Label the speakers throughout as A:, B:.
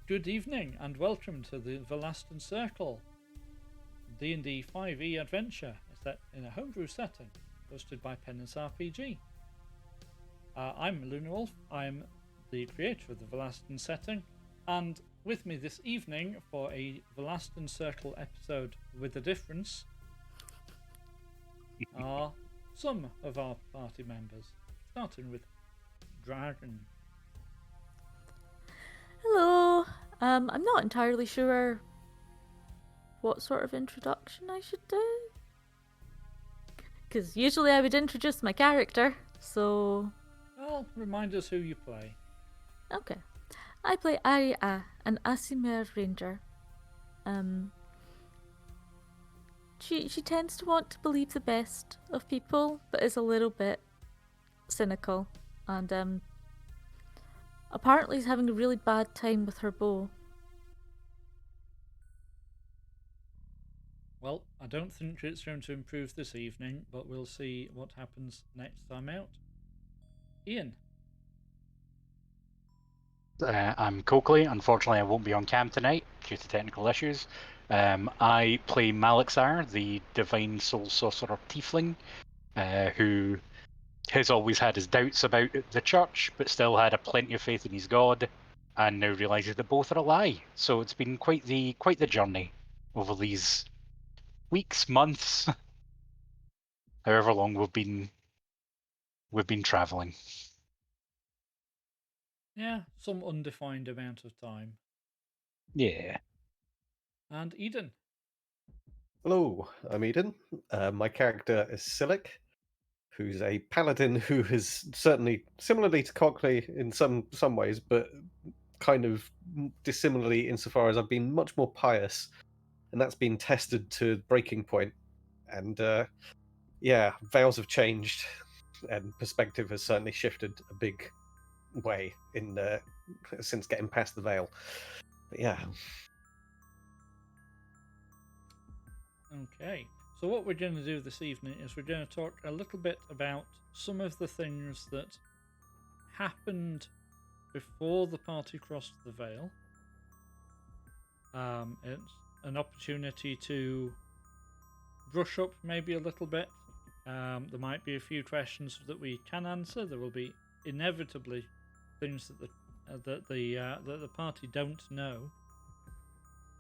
A: Good evening and welcome to the Varlastan Circle, D&D 5e adventure set in a homebrew setting, hosted by Penance RPG. I'm Lunrwolf, I'm the creator of the Varlastan setting, and with me this evening for a Varlastan Circle episode with a difference are some of our party members, starting with Dragon.
B: Hello. I'm not entirely sure what sort of introduction I should do. Because usually I would introduce my character, so...
A: Well, remind us who you play.
B: Okay. I play Aria, an Aasimar ranger. She tends to want to believe the best of people, but is a little bit cynical. And, apparently is having a really bad time with her bow.
A: Well, I don't think it's going to improve this evening, but we'll see what happens next time out. Ian.
C: I'm Coakley. Unfortunately, I won't be on cam tonight due to technical issues. I play Malixar, the Divine Soul Sorcerer Tiefling, who has always had his doubts about the church, but still had a plenty of faith in his god, and now realises that both are a lie. So it's been quite the journey over these weeks, months, however long we've been travelling.
A: Yeah, some undefined amount of time.
C: Yeah.
A: And Eden.
D: Hello, I'm Eden. My character is Silic, who's a paladin who has certainly, similarly to Cockney in some ways, but kind of dissimilarly insofar as I've been much more pious, and that's been tested to breaking point. And veils have changed, and perspective has certainly shifted a big way in since getting past the veil. But yeah.
A: Okay, so what we're going to do this evening is we're going to talk a little bit about some of the things that happened before the party crossed the veil. It's an opportunity to brush up maybe a little bit. There might be a few questions that we can answer. There will be inevitably things that the party don't know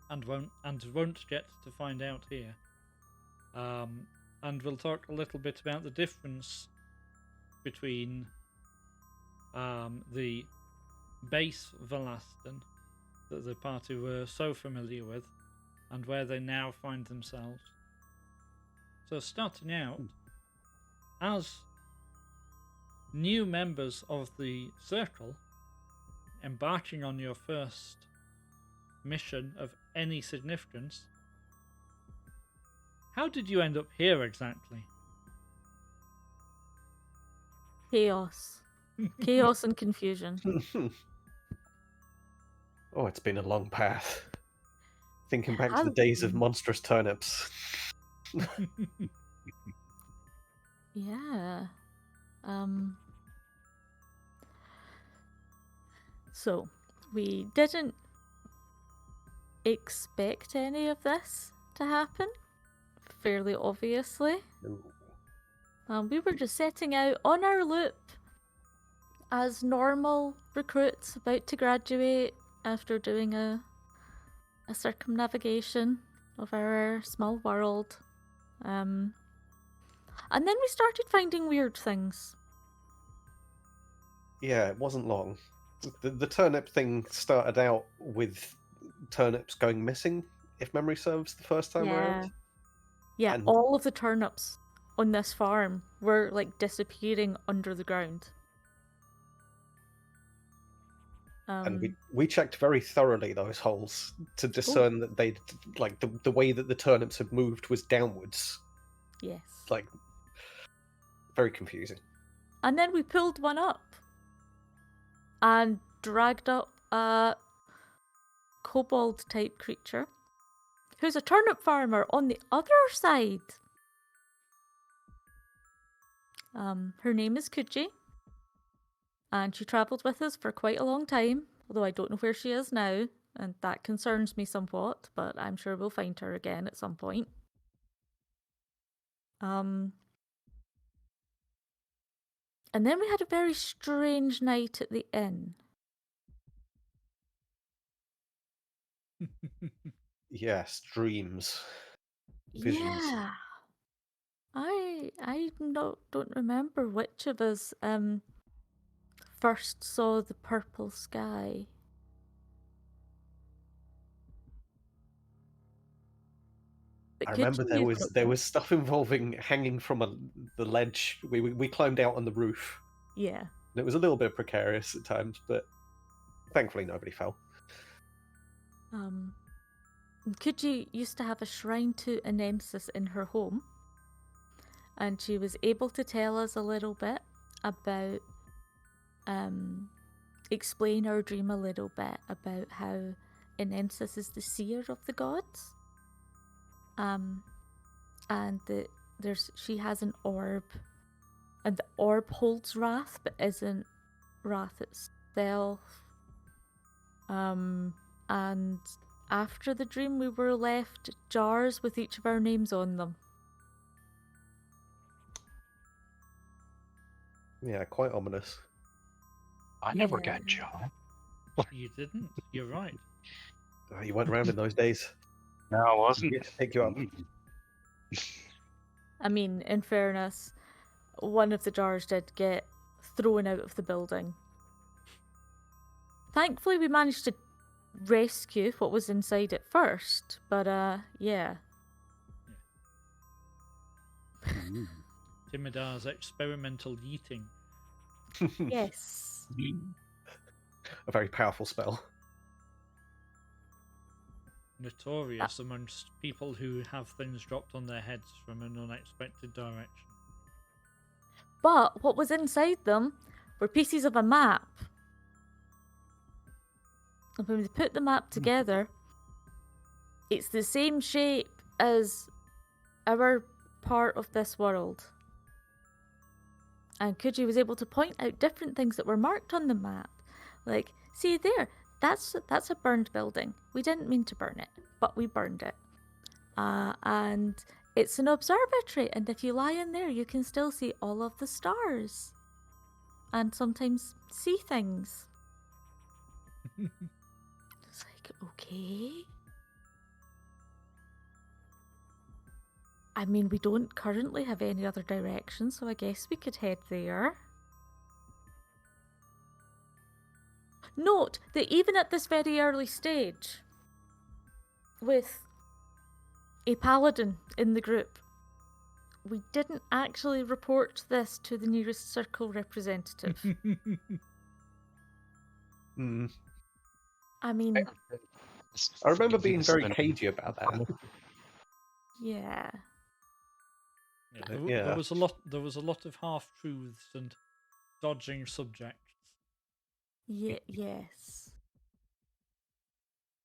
A: and won't get to find out here. And we'll talk a little bit about the difference between the base Varlastan that the party were so familiar with and where they now find themselves. So starting out, as new members of the circle, embarking on your first mission of any significance, how did you end up here exactly?
B: Chaos. Chaos and confusion.
D: Oh, it's been a long path. Thinking back to
B: Has
D: the days of
B: been.
D: monstrous turnips.
B: Yeah. So, we didn't expect any of this to happen, fairly obviously. We were just setting out on our loop as normal recruits about to graduate after doing a circumnavigation of our small world. And then we started finding weird things.
D: Yeah, it wasn't long. The turnip thing started out with turnips going missing, if memory serves, the first time around.
B: Yeah,
D: And-
B: all of the turnips on this farm were like disappearing under the ground.
D: And we checked very thoroughly those holes to discern that they'd, like, the way that the turnips had moved was downwards.
B: Yes.
D: Like, very confusing.
B: And then we pulled one up and dragged up a kobold type creature who's a turnip farmer on the other side. Her name is Kuji, and she travelled with us for quite a long time, although I don't know where she is now. and that concerns me somewhat, but I'm sure we'll find her again at some point. And then we had a very strange night at the inn.
D: Yes, dreams. Visions.
B: Yeah. I don't remember which of us first saw the purple sky. But
D: I
B: could
D: remember
B: you-
D: there was stuff involving hanging from the ledge. We climbed out on the roof.
B: Yeah.
D: And it was a little bit precarious at times, but thankfully nobody fell.
B: Kuji used to have a shrine to Anensis in her home, and she was able to tell us a little bit about, explain our dream a little bit about how Anensis is the seer of the gods, and that she has an orb, and the orb holds wrath but isn't wrath itself. And after the dream, we were left jars with each of our names on them.
D: Yeah, quite ominous.
C: I never
B: Yeah.
C: got John.
A: You didn't. You're right.
D: Oh, you weren't around in those days.
C: No, I wasn't.
D: Yeah, pick you up.
B: I mean, in fairness, one of the jars did get thrown out of the building. Thankfully, we managed to rescue what was inside it first, but yeah.
A: Timidar's experimental yeeting.
B: Yes.
D: A very powerful spell.
A: Notorious amongst people who have things dropped on their heads from an unexpected direction.
B: But what was inside them were pieces of a map. And when we put the map together, it's the same shape as our part of this world. And Kuji was able to point out different things that were marked on the map. Like, see there, that's a burned building. We didn't mean to burn it, but we burned it. And it's an observatory, and if you lie in there, you can still see all of the stars. And sometimes see things. It's like, okay. I mean, we don't currently have any other direction, so I guess we could head there. Note that even at this very early stage, with a paladin in the group, we didn't actually report this to the nearest circle representative.
D: Mm.
B: I mean,
D: I remember being very cagey about that.
B: yeah.
A: There was a lot of half truths and dodging subjects.
B: Yes.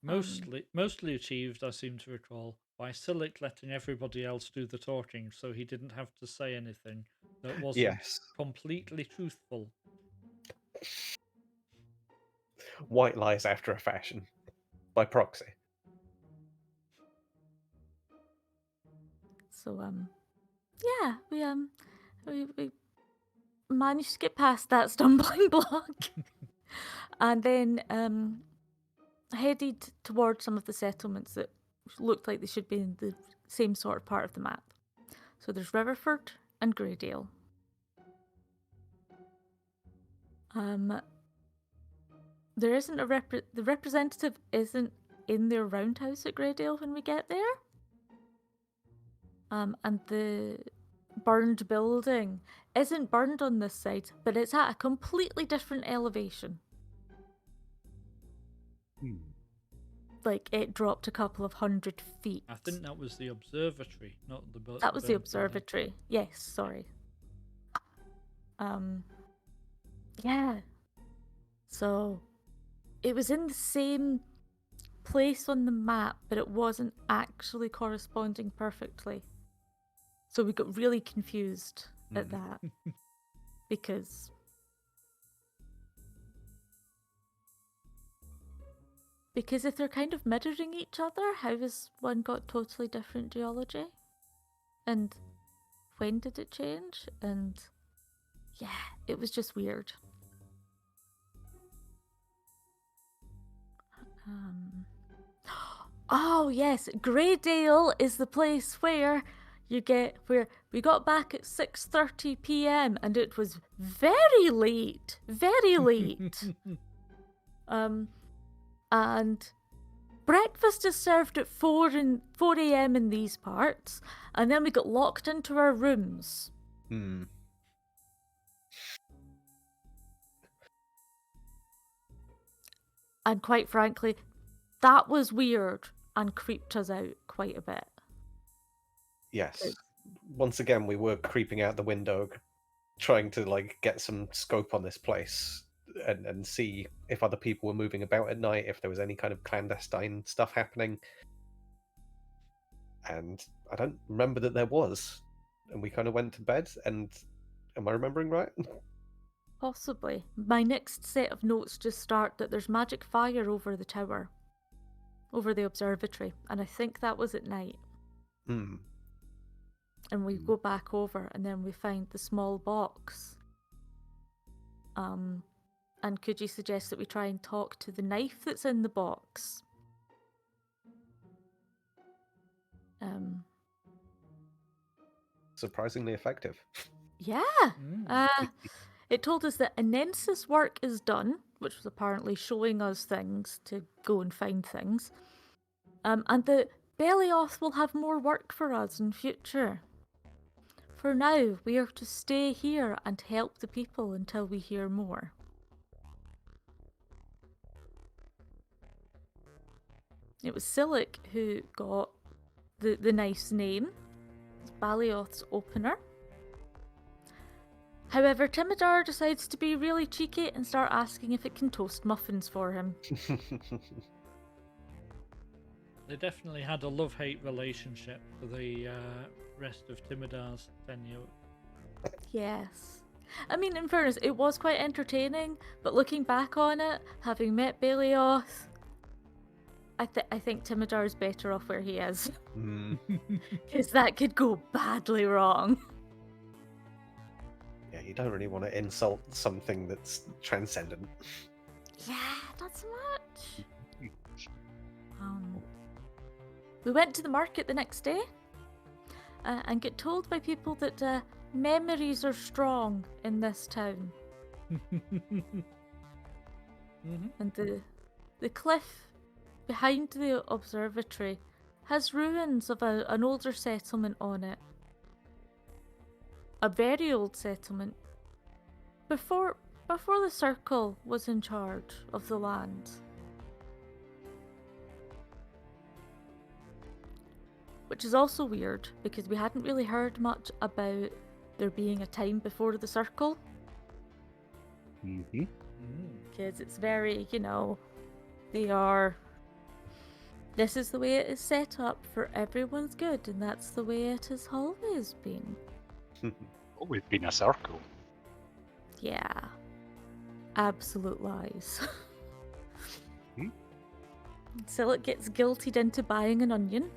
A: Mostly achieved, I seem to recall, by Silic letting everybody else do the talking, so he didn't have to say anything that wasn't completely truthful.
D: White lies after a fashion, by proxy.
B: So yeah, we managed to get past that stumbling block, and then headed towards some of the settlements that looked like they should be in the same sort of part of the map. So there's Riverford and Greydale. There isn't the representative isn't in their roundhouse at Greydale when we get there. And the burned building isn't burned on this side, but it's at a completely different elevation. Like, it dropped a couple of 100 feet.
A: I think that was the observatory, not the building.
B: That was the observatory. Yes, sorry. Yeah. So, it was in the same place on the map, but it wasn't actually corresponding perfectly. So we got really confused at that. Because if they're kind of mirroring each other, how has one got totally different geology? And when did it change? And yeah, it was just weird. Oh yes, Greydale is the place where where we got back at 6:30 p.m. and it was very late. And breakfast is served at 4 a.m. in these parts, and then we got locked into our rooms.
D: Hmm.
B: And quite frankly, that was weird and creeped us out quite a bit.
D: Yes. Once again, we were creeping out the window, trying to like get some scope on this place and see if other people were moving about at night, if there was any kind of clandestine stuff happening. And I don't remember that there was. And we kind of went to bed. And am I remembering right?
B: Possibly. My next set of notes just start that there's magic fire over the tower, over the observatory, and I think that was at night.
D: Hmm.
B: And we go back over, and then we find the small box. And could you suggest that we try and talk to the knife that's in the box?
D: Surprisingly effective.
B: Yeah. It told us that Anensis work is done, which was apparently showing us things to go and find things. And that Belioth will have more work for us in future. For now, we are to stay here and help the people until we hear more. It was Silic who got the nice name. It's Balioth's opener. However, Timidar decides to be really cheeky and start asking if it can toast muffins for him.
A: They definitely had a love-hate relationship for the rest of Timidar's tenure.
B: Yes. I mean, in fairness, it was quite entertaining, but looking back on it, having met Belioth, I think Timidar's better off where he is. Because that could go badly wrong.
D: Yeah, you don't really want to insult something that's transcendent.
B: Yeah, not so much. We went to the market the next day and get told by people that memories are strong in this town. And the cliff behind the observatory has ruins of an older settlement on it. A very old settlement. Before the Circle was in charge of the land. Which is also weird, because we hadn't really heard much about there being a time before the Circle. Because it's very, this is the way it is set up for everyone's good, and that's the way it has always been.
C: Always been a circle.
B: Yeah. Absolute lies. Silic gets guilted into buying an onion.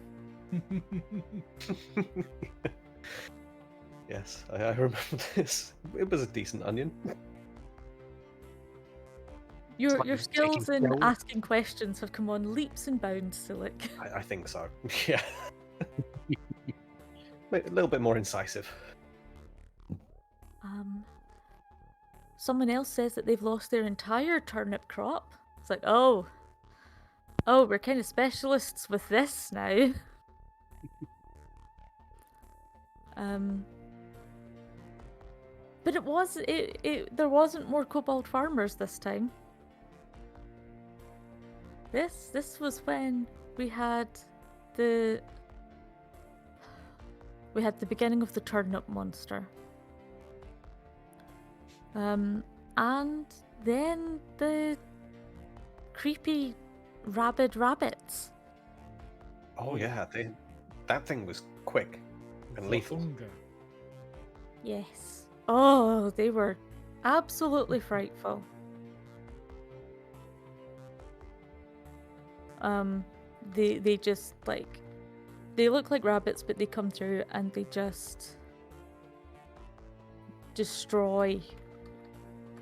D: Yes, I remember this. It was a decent onion.
B: Your skills in asking questions have come on leaps and bounds, Silic.
D: I think so. Yeah. A little bit more incisive.
B: Someone else says that they've lost their entire turnip crop. It's like, oh, we're kind of specialists with this now. But there wasn't more kobold farmers this time. This was when we had the beginning of the turnip monster. And then the creepy rabid rabbits.
D: Oh yeah, that thing was quick and lethal.
B: Yes. Oh, they were absolutely frightful. They just like, they look like rabbits, but they come through and they just destroy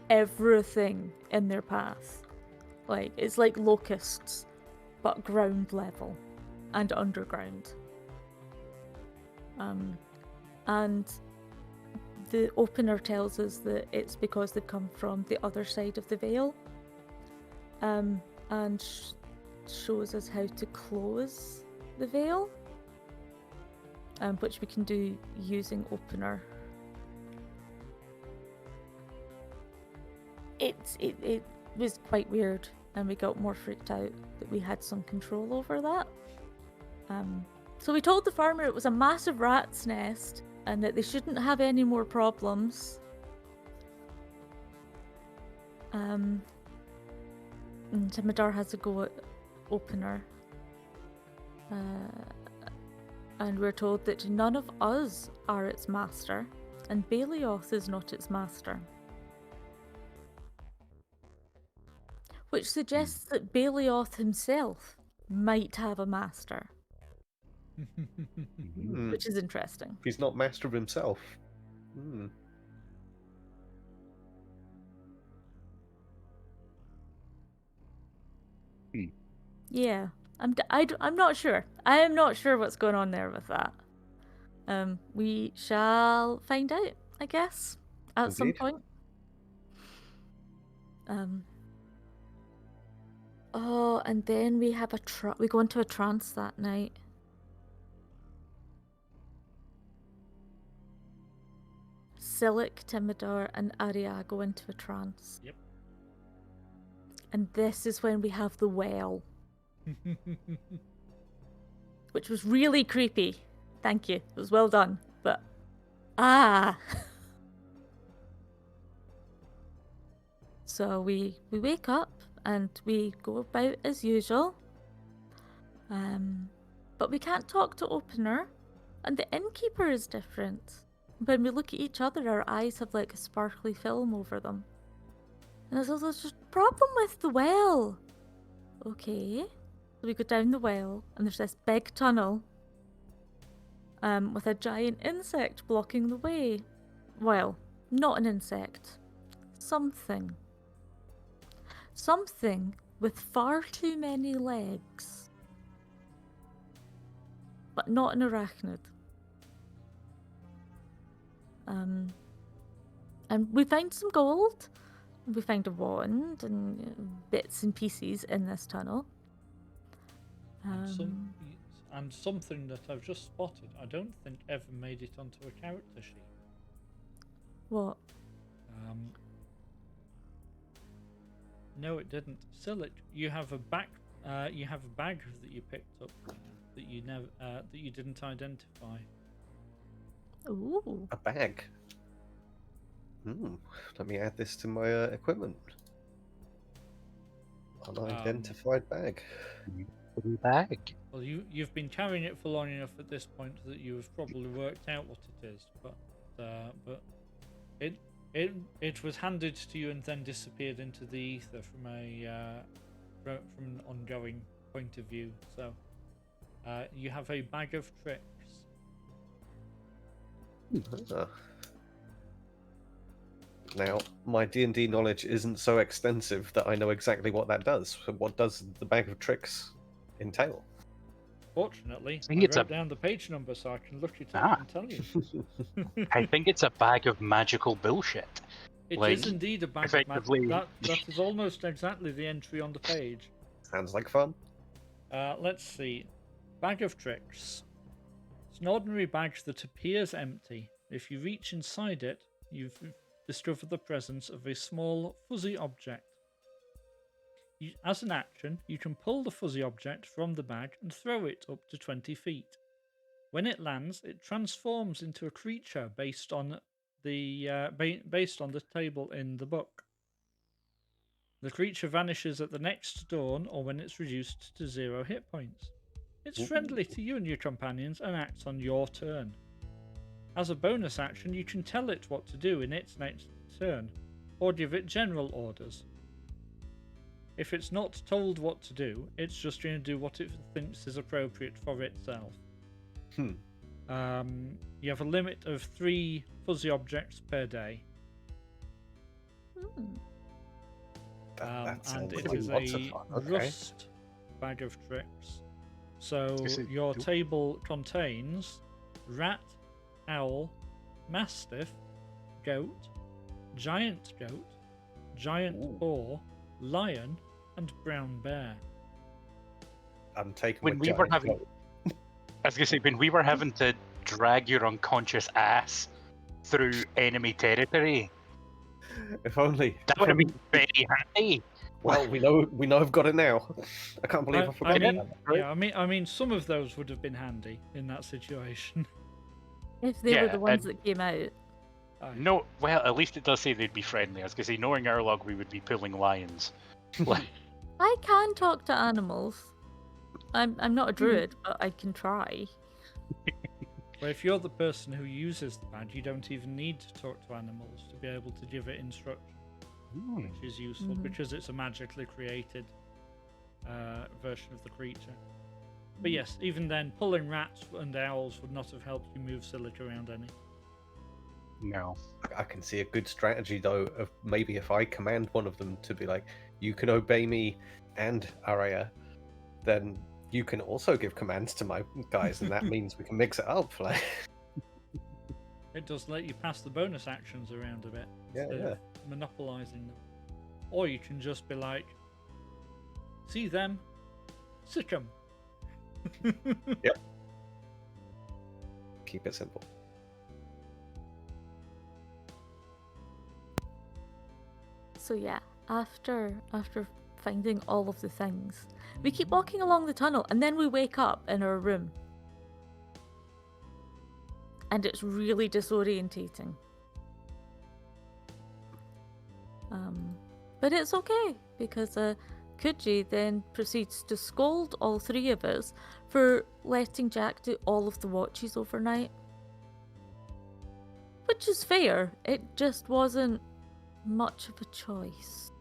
B: everything in their path. Like, it's like locusts, but ground level and underground. And the opener tells us that it's because they've come from the other side of the veil, and shows us how to close the veil, which we can do using opener. It was quite weird, and we got more freaked out that we had some control over that. So we told the farmer it was a massive rat's nest and that they shouldn't have any more problems. And Timidar has a go at opener. And we're told that none of us are its master, and Bailioth is not its master. Which suggests that Bailioth himself might have a master. Which is interesting.
D: He's not master of himself. Hmm.
B: Yeah, I'm not sure. I am not sure what's going on there with that. We shall find out, I guess, at some
D: Indeed.
B: point. Oh, and then we have we go into a trance that night. Silic, Timidar, and Aria go into a trance.
A: Yep.
B: And this is when we have the well. Which was really creepy. Thank you. It was well done. But So we wake up and we go about as usual. But we can't talk to opener, and the innkeeper is different. When we look at each other, our eyes have like a sparkly film over them. And there's just a problem with the well. Okay. So we go down the well, and there's this big tunnel with a giant insect blocking the way. Well, not an insect. Something. Something with far too many legs. But not an arachnid. And we find some gold. We find a wand and bits and pieces in this tunnel.
A: And something that I've just spotted, I don't think ever made it onto a character sheet.
B: What?
A: No, it didn't. Silic, you have a bag that you picked up that you never that you didn't identify.
B: Ooh.
D: A bag. Let me add this to my equipment. Unidentified bag.
C: Bag.
A: Well, you've been carrying it for long enough at this point that you have probably worked out what it is, but it was handed to you and then disappeared into the ether from an ongoing point of view. So you have a bag of tricks.
D: Now, my D&D knowledge isn't so extensive that I know exactly what that does. So what does the bag of tricks entail?
A: Fortunately,
C: I think
A: I
C: it's
A: wrote down the page number so I can look it up and tell you.
C: I think it's a bag of magical bullshit.
A: It
C: Like,
A: is indeed a bag of
C: effectively-
A: magic. That is almost exactly the entry on the page.
D: Sounds like fun.
A: Let's see. Bag of tricks. It's an ordinary bag that appears empty. If you reach inside it, you've discovered the presence of a small, fuzzy object. As an action, you can pull the fuzzy object from the bag and throw it up to 20 feet. When it lands, it transforms into a creature based on the table in the book. The creature vanishes at the next dawn or when it's reduced to 0 hit points. It's friendly to you and your companions and acts on your turn. As a bonus action, you can tell it what to do in its next turn, or give it general orders. If it's not told what to do, it's just going to do what it thinks is appropriate for itself. You have a limit of 3 fuzzy objects per day.
D: That
A: And
D: sounds
A: it
D: like
A: is
D: lots of
A: a
D: fun. Okay.
A: rust bag of tricks. So
C: Is it-
A: your table contains rat, owl, mastiff, goat, giant
D: Ooh.
A: boar, lion, and brown bear.
D: I'm taking
C: When
D: my
C: we were
D: giant
C: having-
D: goat.
C: I was gonna say, when we were having to drag your unconscious ass through enemy territory,
D: If only.
C: that would have been very handy.
D: Well, we know I've got it now. I can't believe I forgot
A: I mean,
D: about that.
C: right?
A: yeah, I mean, some of those would have been handy in that situation.
B: If they were
C: Yeah,
B: the ones
C: and-
B: that came out.
C: No, well, at least it does say they'd be friendly. I was gonna say, knowing our log, we would be pulling lions.
B: I can talk to animals. I'm not a druid, but I can try.
A: But if you're the person who uses the badge, you don't even need to talk to animals to be able to give it instruction, which is useful because it's a magically created version of the creature. But yes, even then, pulling rats and owls would not have helped you move Silic around any.
C: No.
D: I can see a good strategy though of maybe if I command one of them to be like, you can obey me and Araya, then you can also give commands to my guys, and that means we can mix it up. Like,
A: It does let you pass the bonus actions around a bit
D: Yeah,
A: instead of monopolizing them. Or you can just be like, see them, sick 'em.
D: Yep. Keep it simple.
B: So yeah, after finding all of the things, we keep walking along the tunnel, and then we wake up in our room. And it's really disorientating. But it's okay, because Kuji then proceeds to scold all 3 of us for letting Jack do all of the watches overnight. Which is fair, it just wasn't much of a choice.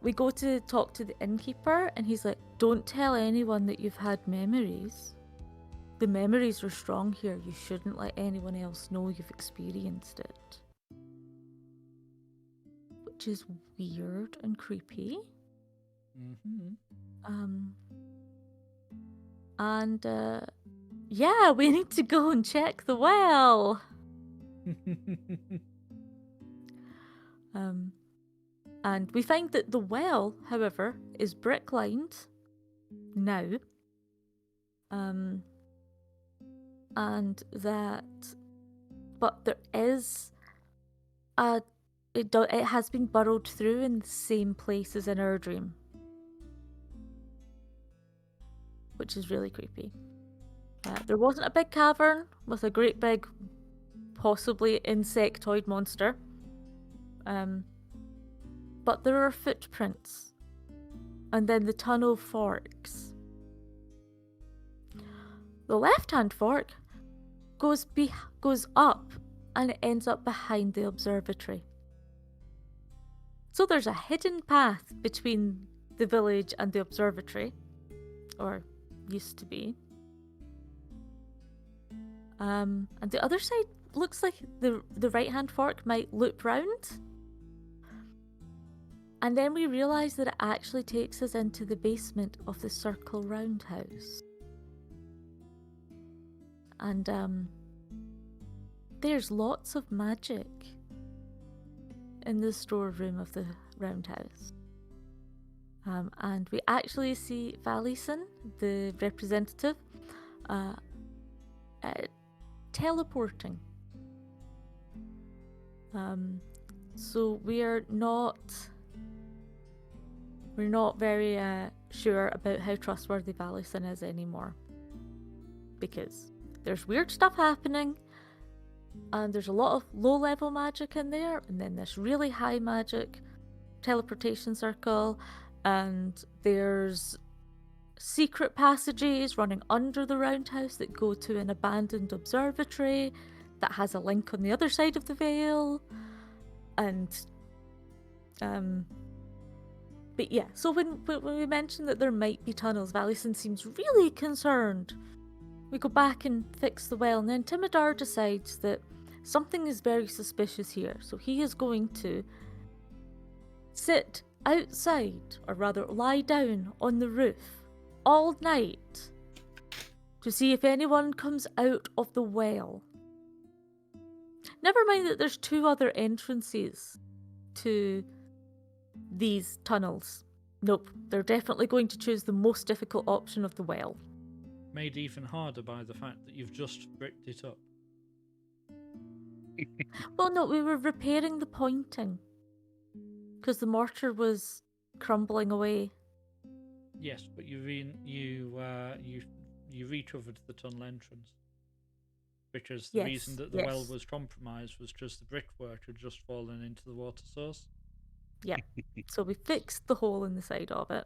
B: We go to talk to the innkeeper, and he's like, don't tell anyone that you've had memories. The memories are strong here. You shouldn't let anyone else know you've experienced it. Which is weird and creepy. Yeah, we need to go and check the well. And we find that the well, however, is brick lined now. And that, but there is it has been burrowed through in the same place as in our dream, which is really creepy. There wasn't a big cavern with a great big, possibly insectoid monster. But there are footprints, and then the tunnel forks. The left-hand fork goes up, and it ends up behind the observatory. So there's a hidden path between the village and the observatory, or used to be. And the other side looks like the right-hand fork might loop round. And then we realise that it actually takes us into the basement of the Circle Roundhouse. And there's lots of magic in the storeroom of the Roundhouse. And we actually see Varlastan, the representative, teleporting. So we're not very sure about how trustworthy Varlastan is anymore, because there's weird stuff happening, and there's a lot of low-level magic in there, and then this really high magic teleportation circle, and there's secret passages running under the roundhouse that go to an abandoned observatory that has a link on the other side of the veil, and But yeah, so when we mentioned that there might be tunnels, Varlastan seems really concerned. We go back and fix the well, and then Timidar decides that something is very suspicious here, so he is going to sit outside, or rather lie down on the roof all night to see if anyone comes out of the well. Never mind that there's 2 other entrances to these tunnels. Nope, they're definitely going to choose the most difficult option of the well.
A: Made even harder by the fact that you've just bricked it up.
B: Well, no, we were repairing the pointing because the mortar was crumbling away.
A: Yes, but you recovered the tunnel entrance. Because the reason that the well was compromised was because the brickwork had just fallen into the water source.
B: Yeah, so we fixed the hole in the side of it.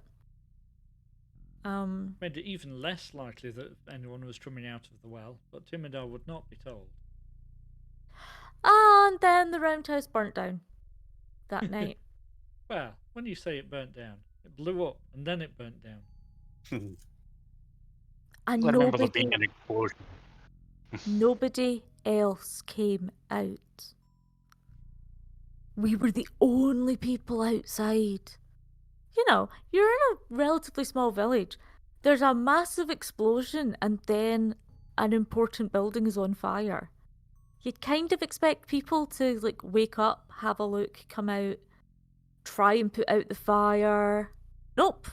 A: Made it even less likely that anyone was coming out of the well, but Timidar would not be told.
B: And then the roundhouse burnt down that night.
A: Well, when you say it burnt down, it blew up and then it burnt down.
B: And
C: I remember there being an explosion.
B: Nobody else came out. We were the only people outside. You know, you're in a relatively small village. There's a massive explosion and then an important building is on fire. You'd kind of expect people to wake up, have a look, come out, try and put out the fire. Nope.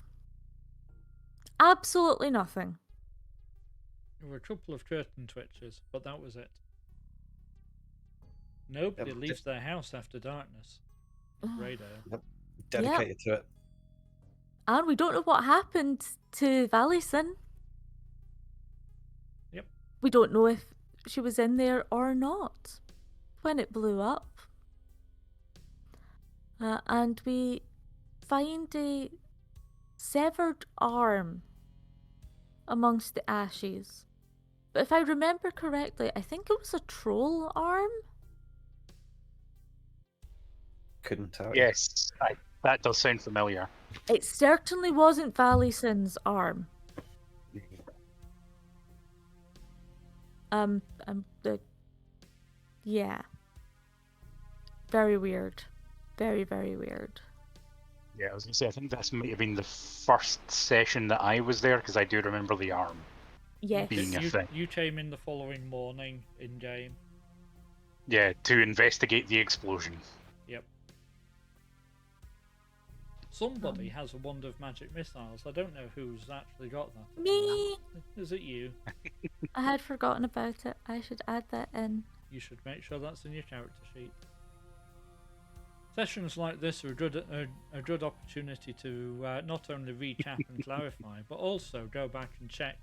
B: Absolutely nothing.
A: There were a couple of curtain twitches, but that was it. Nobody leaves their house after darkness. Radar.
D: Yep. Dedicated to it.
B: And we don't know what happened to Varlastan.
A: Yep.
B: We don't know if she was in there or not when it blew up. And we find a severed arm amongst the ashes. But if I remember correctly, I think it was a troll arm.
D: Couldn't tell.
C: Yes, that does sound familiar.
B: It certainly wasn't Varlastan's arm. Yeah. Very weird. Very, very weird.
C: Yeah, I was going to say, I think this might have been the first session that I was there, because I do remember the arm being a thing.
A: You came in the following morning in-game.
C: Yeah, to investigate the explosion.
A: Yep. Somebody has a wand of magic missiles. I don't know who's actually got that.
B: Me!
A: Is it you?
B: I had forgotten about it. I should add that in.
A: You should make sure that's in your character sheet. Sessions like this are a good opportunity to not only recap and clarify, but also go back and check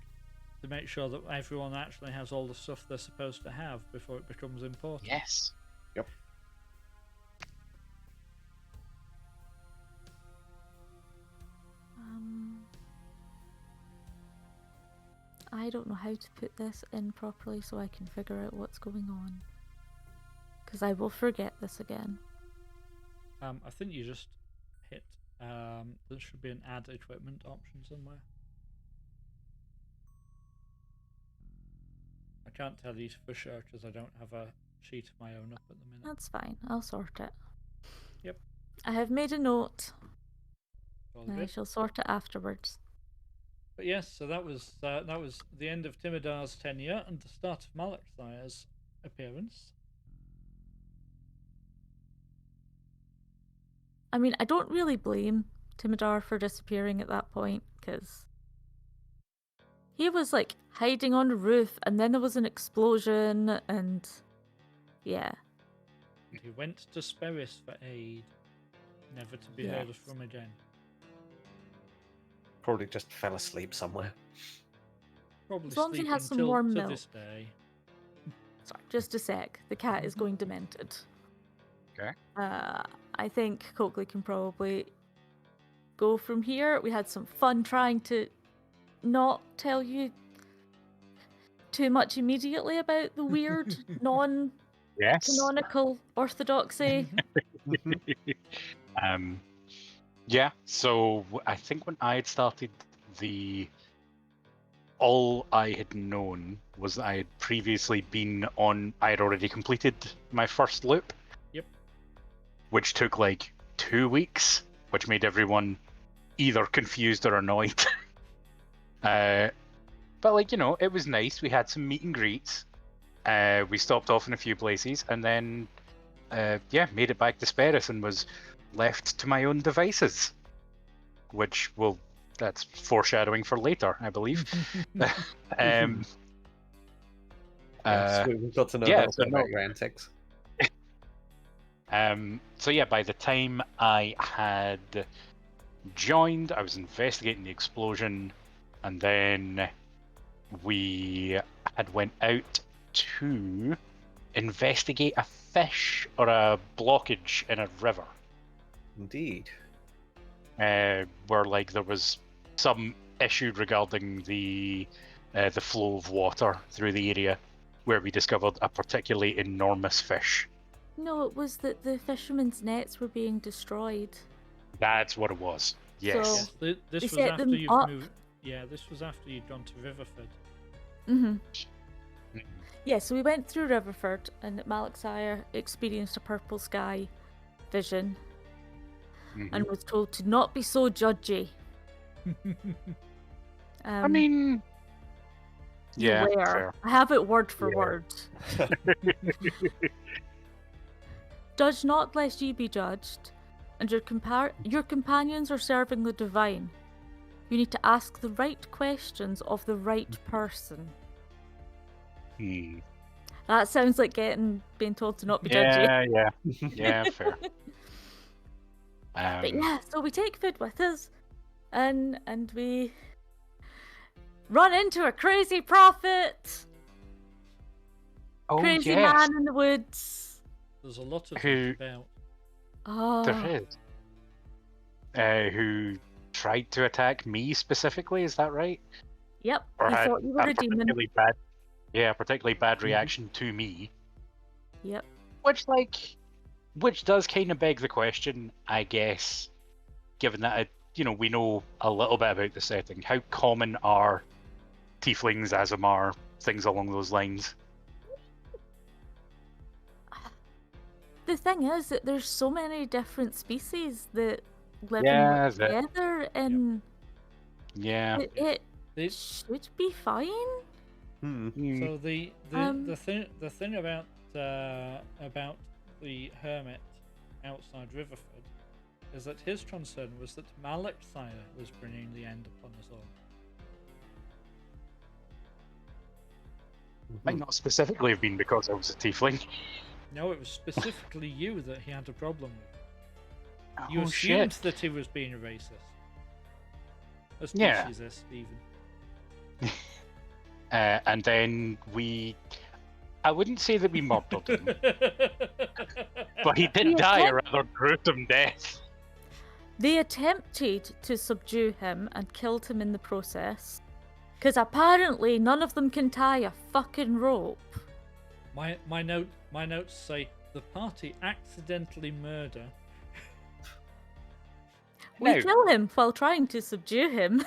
A: to make sure that everyone actually has all the stuff they're supposed to have before it becomes important.
C: Yes.
D: Yep.
B: I don't know how to put this in properly so I can figure out what's going on. Because I will forget this again.
A: I think you just hit, there should be an add equipment option somewhere. I can't tell you for sure because I don't have a sheet of my own up at the minute.
B: That's fine, I'll sort it.
A: Yep.
B: I have made a note.
A: All
B: I
A: good.
B: shall sort it afterwards.
A: But yes, so that was the end of Timidar's tenure and the start of Malakthay's appearance.
B: I mean, I don't really blame Timidar for disappearing at that point, because he was hiding on the roof and then there was an explosion and yeah.
A: He went to Sperris for aid, never to be heard from again.
D: Probably just fell asleep somewhere.
A: Probably
B: As long as he
A: sleep
B: has some
A: until
B: warm
A: to
B: milk.
A: this day.
B: Sorry, just a sec. The cat is going demented.
C: Okay.
B: I think Coakley can probably go from here. We had some fun trying to not tell you too much immediately about the weird
C: Yes.
B: non-canonical orthodoxy.
C: Yeah, so I think when I had started all I had known was that I had previously been on, I had already completed my first loop.
A: Yep.
C: Which took like 2 weeks, which made everyone either confused or annoyed. But like, it was nice. We had some meet and greets. We stopped off in a few places, and then made it back to Sperris and was left to my own devices. Which that's foreshadowing for later, I believe.
D: Yes, we've got to know a little bit about your antics.
C: So yeah, by the time I had joined, I was investigating the explosion, and then we had went out to investigate a fish or a blockage in a river.
D: Indeed.
C: Where like there was some issue regarding the flow of water through the area, where we discovered a particularly enormous fish.
B: No, it was that the fishermen's nets were being destroyed.
C: That's what it was. Yes.
B: So-
A: Yes, this
B: They
A: was
B: set
A: after
B: them
A: you've
B: up.
A: moved. Yeah, this was after you'd gone to Riverford.
B: Yeah, so we went through Riverford, and Malixire experienced a purple sky vision and was told to not be so judgy.
C: I mean,
B: you
C: yeah,
B: were.
C: fair.
B: I have it word for
C: Yeah.
B: word. Judge not lest ye be judged, and your companions are serving the divine. You need to ask the right questions of the right person. That sounds like being told to not be judgy.
C: Yeah, fair.
B: But yeah, so we take food with us, and we run into a crazy prophet, crazy man in the woods.
A: There's a lot of
C: Who-
A: that about.
B: Oh,
C: There is. Who tried to attack me specifically? Is that right?
B: yep.
C: Or
B: He
C: had
B: thought you were a demon.
C: particularly bad reaction to me.
B: Yep.
C: Which does kind of beg the question, I guess, given that we know a little bit about the setting. How common are tieflings, Azamar, things along those lines?
B: The thing is that there's so many different species that live
C: Yeah,
B: and work together, and
C: Yeah.
B: it
A: They-
B: should be fine.
A: So the thing about the hermit outside Riverford is that his concern was that Malixire was bringing the end upon us all.
C: Might not specifically have been because I was a tiefling.
A: No, it was specifically you that he had a problem with. You
C: Oh,
A: assumed
C: shit.
A: that he was being a racist. A
C: Yeah.
A: speciesist, even.
C: And then I wouldn't say that we murdered him, but he did die a rather gruesome death.
B: They attempted to subdue him and killed him in the process, because apparently none of them can tie a fucking rope.
A: My notes say the party accidentally murder.
B: We
C: Now-
B: kill him while trying to subdue him.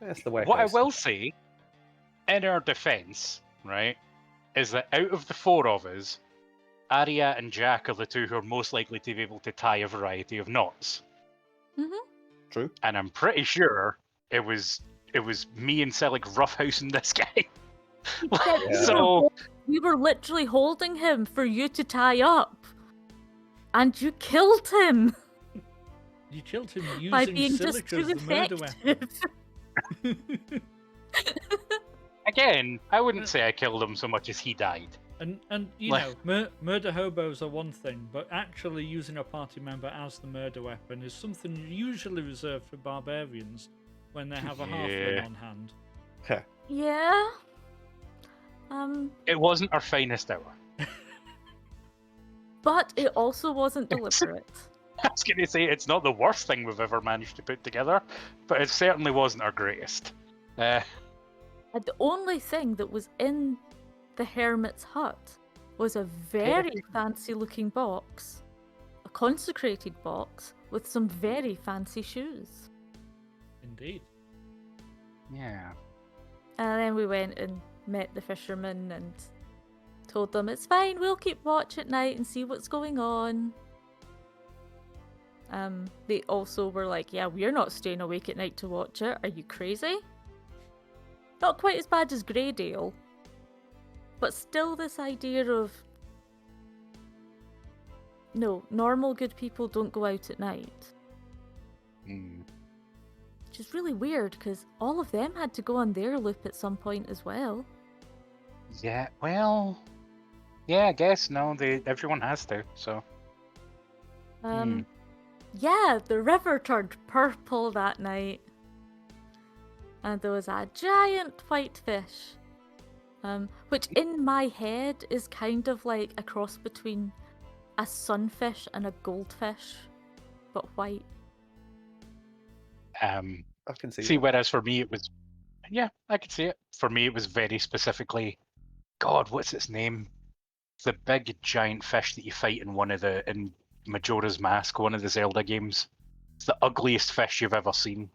D: That's the way it
C: What I
D: goes.
C: will say, in our defense, right, is that out of the four of us, Arya and Jack are the two who are most likely to be able to tie a variety of knots.
D: True.
C: And I'm pretty sure it was me and Selig roughhousing this guy. So
B: We were literally holding him for you to tie up, and you killed him
A: You killed him
B: by
A: using
B: being just
A: silica as
B: too
A: the murder weapon.
B: effective.
C: again, I wouldn't say I killed him so much as he died.
A: And you
C: Like-
A: know, murder hobos are one thing, but actually using a party member as the murder weapon is something usually reserved for barbarians when they have a halfling
C: Yeah.
A: on hand.
B: Yeah.
C: It wasn't our finest hour.
B: But it also wasn't deliberate.
C: I was going to say it's not the worst thing we've ever managed to put together, but it certainly wasn't our greatest.
B: And the only thing that was in the hermit's hut was a very fancy looking box, a consecrated box with some very fancy shoes.
A: Indeed.
C: Yeah.
B: And then we went and met the fishermen and told them it's fine, we'll keep watch at night and see what's going on. They also were like, yeah, we're not staying awake at night to watch it. Are you crazy? Not quite as bad as Greydale, but still this idea of no, normal good people don't go out at night.
C: Mm.
B: Which is really weird because all of them had to go on their loop at some point as well.
C: Yeah, well, yeah, I guess, no, everyone has to, so.
B: Yeah, the river turned purple that night. And there was a giant white fish. Which in my head is kind of like a cross between a sunfish and a goldfish, but white.
D: I can see.
C: See, whereas for me it was, yeah, I could see it. For me it was very specifically, God, what's its name? The big giant fish that you fight in Majora's Mask, one of the Zelda games. It's the ugliest fish you've ever seen.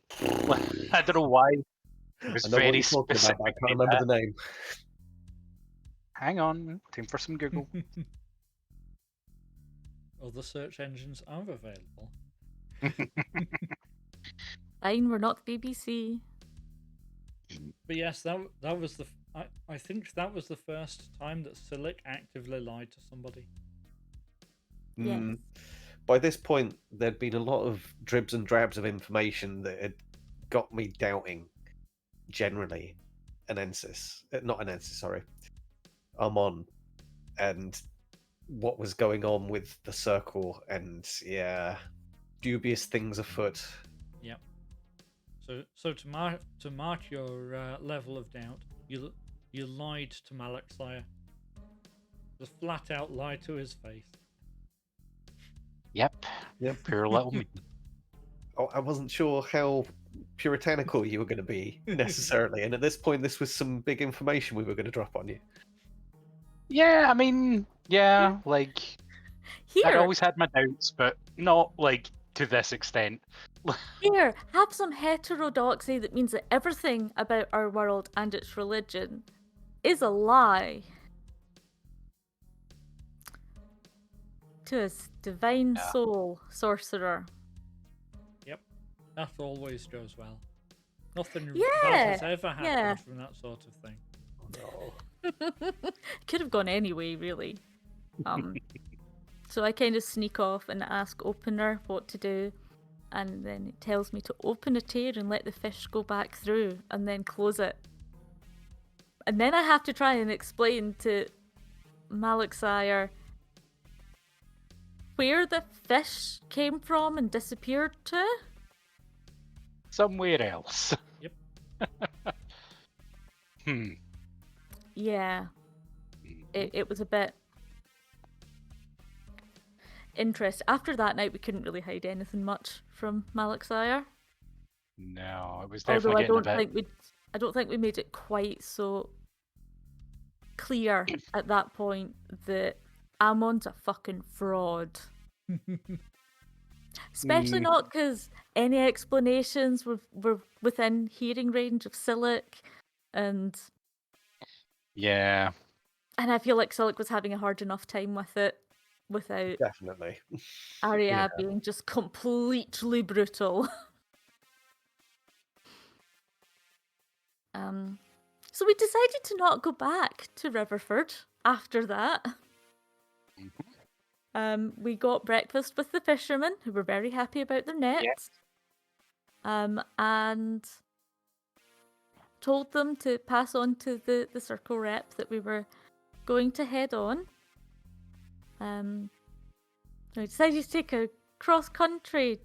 C: I don't know why. It was
D: I know what
C: very
D: you're talking
C: specific.
D: about, but I can't remember the name.
C: Hang on, time for some Google.
A: Other search engines are available.
B: Fine, we're not the BBC.
A: But yes, that was I think that was the first time that Silic actively lied to somebody.
B: Yes.
D: By this point, there'd been a lot of dribs and drabs of information that had got me doubting, generally, Amon, and what was going on with the circle, and yeah, dubious things afoot.
A: Yep. So to mark your level of doubt, you lied to Malakshire. Just flat out lied to his face.
C: Yep. Poor little me.
D: Oh, I wasn't sure how puritanical you were going to be necessarily, and at this point, this was some big information we were going to drop on you.
C: Yeah, I mean, yeah, like I'd
B: Here,
C: always had my doubts, but not like to this extent.
B: here, have some heterodoxy that means that everything about our world and its religion is a lie. To his divine soul sorcerer.
A: Yep. That always goes well. Nothing bad
B: Yeah,
A: has ever happened
B: yeah.
A: from that sort of thing.
D: No.
B: Could have gone anyway, really. So I kind of sneak off and ask Opener what to do, and then it tells me to open a tear and let the fish go back through, and then close it. And then I have to try and explain to Malakshire where the fish came from and disappeared to.
C: Somewhere else.
A: Yep.
B: Yeah. It was a bit interesting. After that night, we couldn't really hide anything much from Malakshire.
C: No, it was
B: Although
C: definitely
B: I don't
C: getting a bit.
B: think we made it quite so clear at that point that Amon's a fucking fraud. Especially not because any explanations were within hearing range of Silic, and
C: Yeah.
B: I feel like Silic was having a hard enough time with it without
D: Definitely.
B: Arya being just completely brutal. So we decided to not go back to Riverford after that. We got breakfast with the fishermen, who were very happy about their nets. And told them to pass on to the circle rep that we were going to head on. I decided to take a cross-country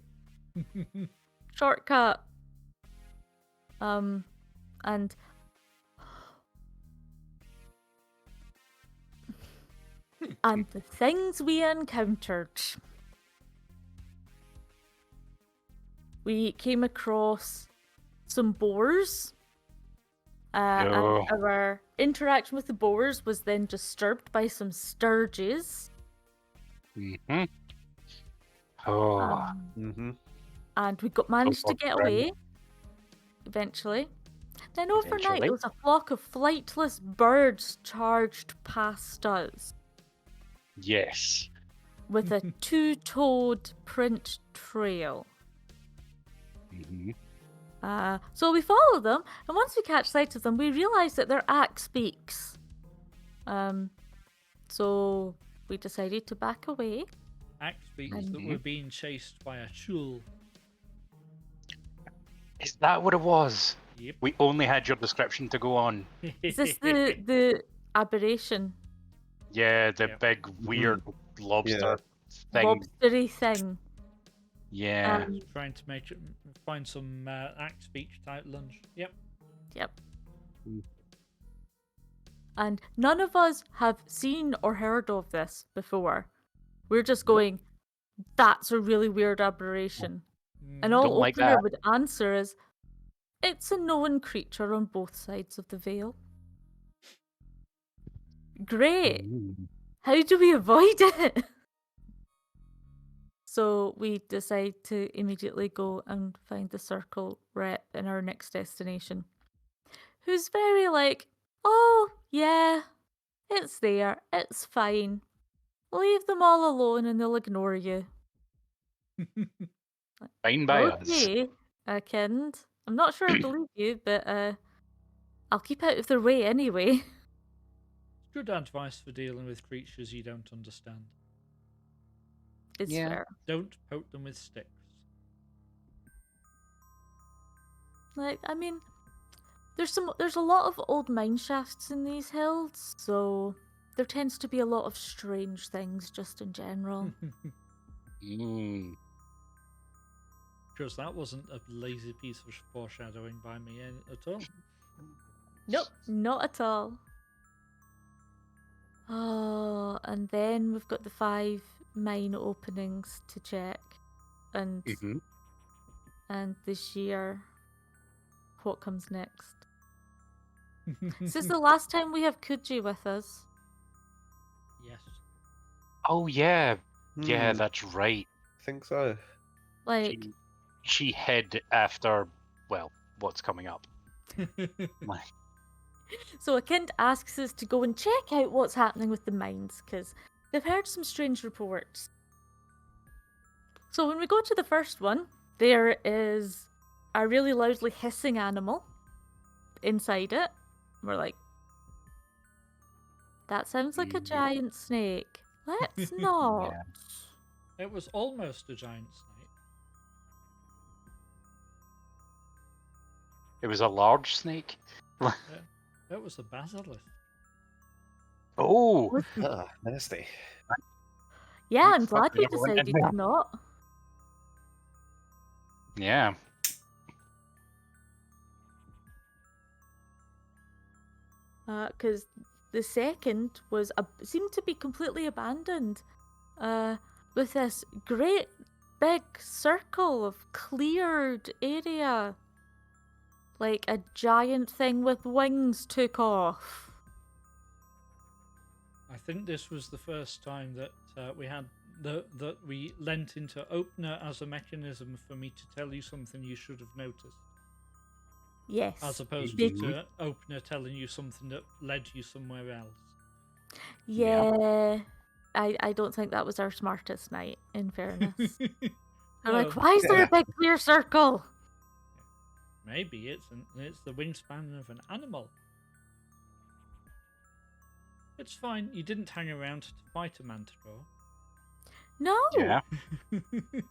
B: shortcut. And the things we encountered. We came across some boars. And our interaction with the boars was then disturbed by some sturges.
C: Oh,
D: Mm-hmm.
B: And we managed to
C: fucking
B: get
C: brilliant.
B: away eventually. Then overnight,
C: Eventually.
B: there was a flock of flightless birds charged past us
C: Yes.
B: with a two-toed print trail.
C: Mhm.
B: So we follow them, and once we catch sight of them, we realise that their act speaks. So we decided to back away.
A: Act speaks that
C: Mhm.
A: we're being chased by a chul.
C: Is that what it was?
A: Yep.
C: We only had your description to go on.
B: Is this the aberration?
C: Yeah, the
A: Yep.
C: big weird lobster thing.
B: Lobstery thing?
C: Yeah.
A: Trying to find some act speech type lunch. Yep.
B: Yep.
C: Mm.
B: And none of us have seen or heard of this before. We're just going, that's a really weird aberration. And all
C: Don't like
B: Opener
C: that.
B: would answer is, it's a known creature on both sides of the veil. Great.
C: Mm.
B: How do we avoid it? So we decide to immediately go and find the circle rep in our next destination, who's very like, oh, yeah, it's there, it's fine. Leave them all alone and they'll ignore you.
C: Fine by us.
B: Okay, kind. I'm not sure I believe you, but I'll keep out of their way anyway.
A: It's good advice for dealing with creatures you don't understand.
B: It's
C: Yeah.
B: fair.
A: Don't poke them with sticks.
B: Like, I mean, there's a lot of old mine shafts in these hills, so there tends to be a lot of strange things just in general.
C: Mm.
A: Because that wasn't a lazy piece of foreshadowing by me at all.
B: Nope, not at all. Oh, and then we've got the 5 mine openings to check, and
C: Mhm.
B: and this year, what comes next? Is this the last time we have Kuji with us?
A: Yes.
C: Oh yeah. Yeah,
D: Hmm,
C: that's right.
D: I think so.
B: Like,
C: She hid after, well, what's coming up. Like,
B: so Akind asks us to go and check out what's happening with the mines, because they've heard some strange reports. So when we go to the first one, there is a really loudly hissing animal inside it. We're like, that sounds like a giant snake. Let's not.
C: Yeah.
A: It was almost a giant snake.
C: It was a large snake.
A: It was a basilisk.
C: Oh.
D: Ah, nasty.
B: Yeah, I'm
C: Fuck,
B: glad we
C: never went in
B: decided
C: there.
B: to not.
C: Yeah.
B: Because the second was seemed to be completely abandoned, with this great big circle of cleared area, like a giant thing with wings took off.
A: I think this was the first time that we had that we lent into Opener as a mechanism for me to tell you something you should have noticed,
B: Yes,
A: as opposed
B: Big-
A: to Opener telling you something that led you somewhere else.
B: yeah. I don't think that was our smartest night. In fairness, I'm
A: No,
B: like, why is there a big clear circle?
A: maybe it's the wingspan of an animal. It's fine. You didn't hang around to fight a manticore.
B: No.
C: Yeah.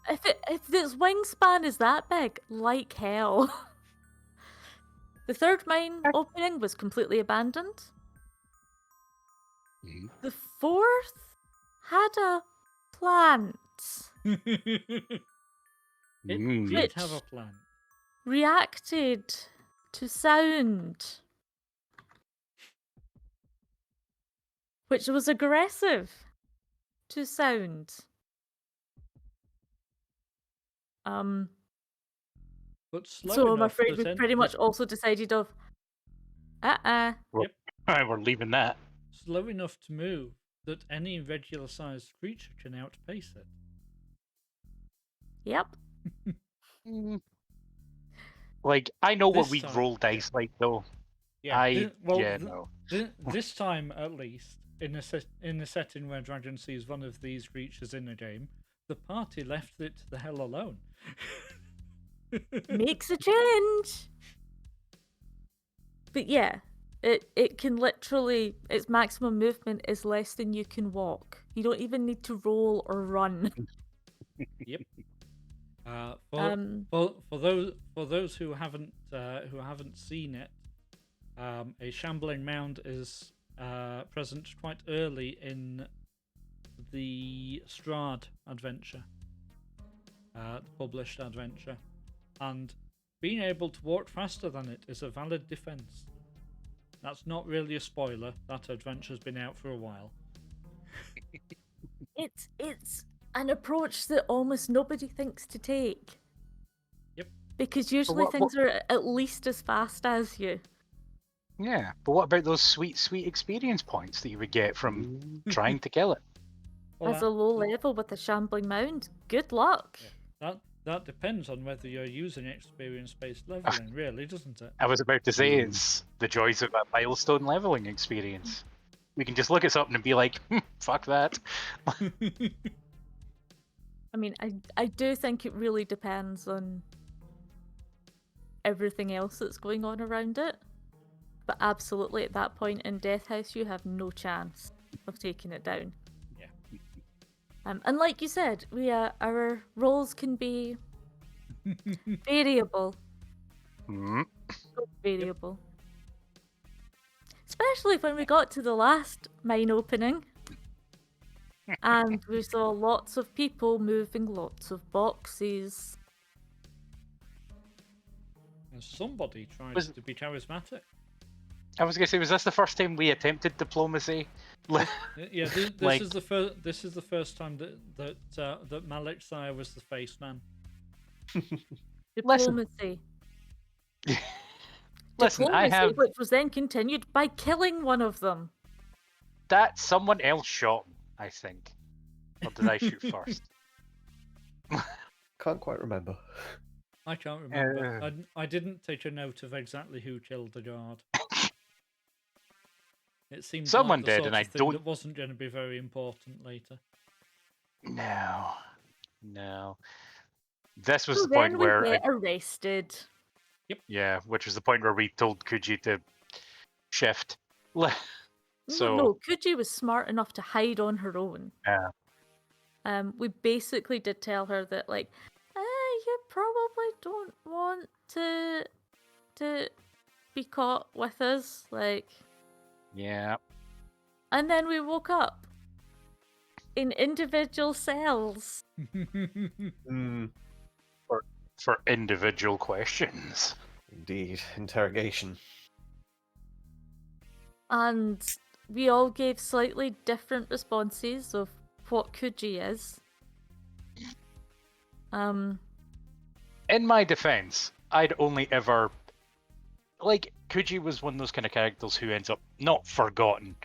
B: If this wingspan is that big, like hell. The third mine opening was completely abandoned.
C: Mhm.
B: The fourth had a plant
A: It
C: Mm.
A: did have a plan.
B: reacted to sound, which was aggressive to sound.
A: But slow
B: So I'm
A: enough
B: afraid
A: that
B: we pretty much also decided of,
C: Right, we're leaving that.
A: slow enough to move that any regular-sized creature can outpace it.
B: Yep.
C: Mm. Like, I know what
A: This
C: we'd
A: time,
C: roll
A: yeah.
C: dice like, though.
A: Yeah.
C: No.
A: This time at least, in a setting where Dragon sees one of these creatures in a game, the party left it the hell alone.
B: Makes a change. But yeah, it can literally, its maximum movement is less than you can walk. You don't even need to roll or run.
A: Yep.
B: Um,
A: For those who haven't seen it, a shambling mound is present quite early in the Strahd adventure, the published adventure, and being able to walk faster than it is a valid defense. That's not really a spoiler. That adventure's been out for a while.
B: it's an approach that almost nobody thinks to take.
A: Yep.
B: Because usually
C: what-
B: things are at least as fast as you.
C: Yeah, but what about those sweet, sweet experience points that you would get from trying to kill it?
A: Well,
B: As a low level with a shambling mound, good luck.
A: yeah, that depends on whether you're using experience-based leveling, really, doesn't it?
C: I was about to say it's the joys of a milestone leveling experience. We can just look at something and be like, fuck that.
B: I mean, I do think it really depends on everything else that's going on around it. But absolutely, at that point in Death House, you have no chance of taking it down.
A: Yeah.
B: And like you said, our roles can be variable.
C: Hmm.
B: Variable. Especially when we got to the last mine opening. And we saw lots of people moving lots of boxes.
A: And somebody tries to be charismatic.
C: I was gonna say, was this the first time we attempted diplomacy?
A: Yeah, this
C: Like-
A: is the first. This is the first time that Malik Sire was the face man.
C: Listen.
B: Diplomacy.
C: Listen, I
B: Diplomacy,
C: have
B: which was then continued by killing one of them.
C: that someone else shot, I think. Or did I shoot first?
D: Can't quite remember.
A: I can't remember. I didn't take a note of exactly who killed the guard. It seemed
C: Someone
A: like the
C: did,
A: sort
C: and
A: of
C: I
A: thing
C: don't-
A: that wasn't going to be very important later.
C: No. This was
B: So
C: the point
B: then we
C: where
B: get arrested.
C: yeah, which was the point where we told Kuji to shift. So
B: No, Kuji was smart enough to hide on her own.
C: yeah.
B: We basically did tell her that, like, you probably don't want to be caught with us, like.
C: Yeah.
B: And then we woke up in individual cells.
C: For individual questions.
D: Indeed, interrogation.
B: And we all gave slightly different responses of what Kuji is.
C: In my defense, I'd only ever like Kuji was one of those kind of characters who ends up not forgotten,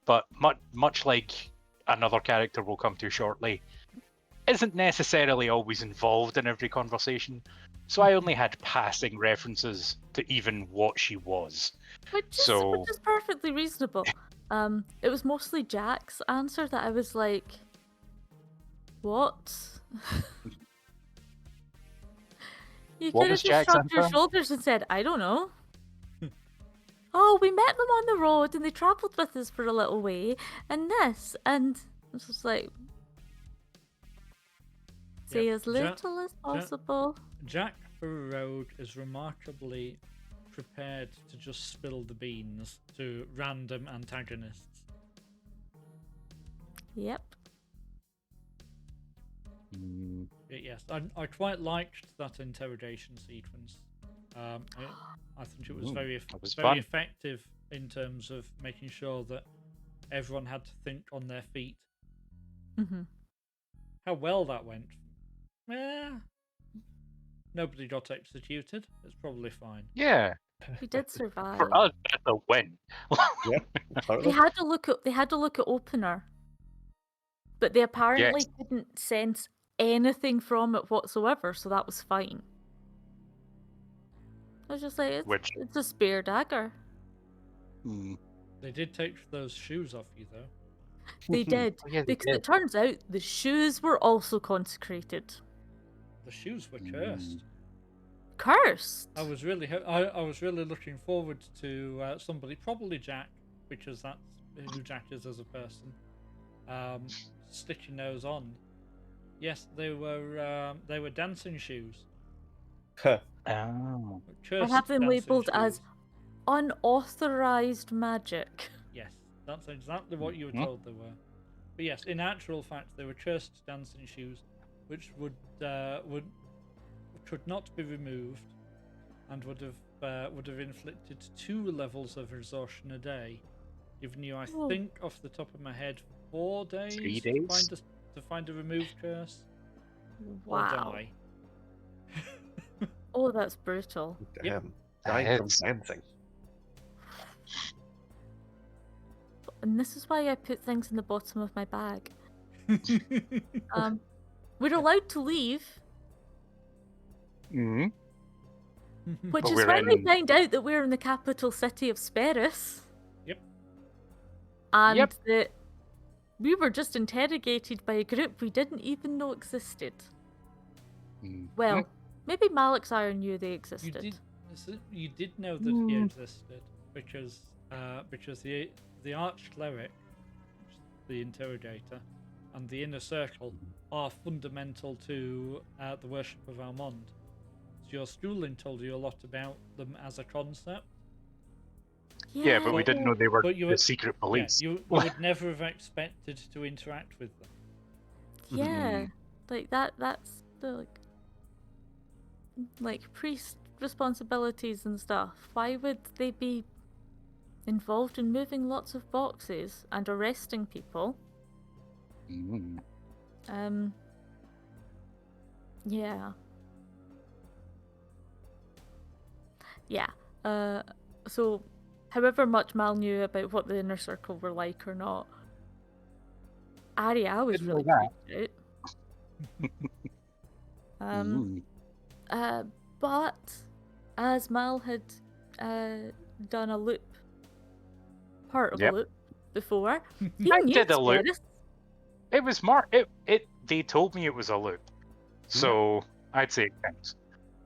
C: but much like another character we'll come to shortly, isn't necessarily always involved in every conversation. So I only had passing references to even what she was.
B: Which is perfectly reasonable. It was mostly Jack's answer that I was like, what? You
C: What
B: could have
C: was
B: just
C: Jack's
B: shrugged your
C: answer?
B: shoulders and said, I don't know. Oh, we met them on the road and they travelled with us for a little way, and this, and it's just like, say
A: Yep,
B: as little as possible.
A: Jack for a rogue is remarkably prepared to just spill the beans to random antagonists.
B: Yep.
A: Yes, I quite liked that interrogation sequence. I think it was very
C: fun.
A: effective in terms of making sure that everyone had to think on their feet.
B: Mm-hmm.
A: How well that went? Nobody got executed. It's probably fine.
C: Yeah.
B: We did survive.
C: For us, that's a win.
D: Yeah,
B: They
D: totally.
B: had to look at opener, but they apparently couldn't sense anything from it whatsoever, so that was fine. I was just like, it's a spear dagger.
A: They did take those shoes off you, though.
B: They did,
C: Oh, yeah, they
B: because
C: did.
B: it turns out the shoes were also consecrated.
A: The shoes were cursed.
B: Cursed?
A: I was really looking forward to somebody, probably Jack, because that's who Jack is as a person, stitching those on. Yes, they were dancing shoes.
C: Oh.
B: I have them labelled as unauthorized magic.
A: Yes, that's exactly what you were told they were. But yes, in actual fact, they were cursed dancing shoes, which could not be removed, and would have inflicted 2 levels of exhaustion a day, giving you, I think, off the top of my head, 4 days,
C: 3 days?
A: to find a removed curse. Or
B: Wow.
A: die.
B: Oh, that's brutal.
D: Damn. Dying from dancing.
B: And this is why I put things in the bottom of my bag. We're allowed to leave,
C: Mm-hmm.
B: which
C: But
B: is
C: we're
B: when we
C: in-
B: find out that we're in the capital city of Sperris.
A: Yep.
B: And that we were just interrogated by a group we didn't even know existed. Well, maybe Malixire knew they existed.
A: You did know that he existed because the arch cleric, the interrogator, and the inner circle are fundamental to the worship of Almond. So your schooling told you a lot about them as a concept.
C: Yeah, but we didn't know they were the secret police.
A: Yeah, you would never have expected to interact with them.
B: Yeah, like that's the like priest responsibilities and stuff. Why would they be involved in moving lots of boxes and arresting people? Yeah. So however much Mal knew about what the inner circle were like or not, Aria was really freaked out. But as Mal had done a loop, part of a loop before, he knew
C: did a loop.
B: Sperris.
C: It was they told me it was a loop, so I'd say it counts.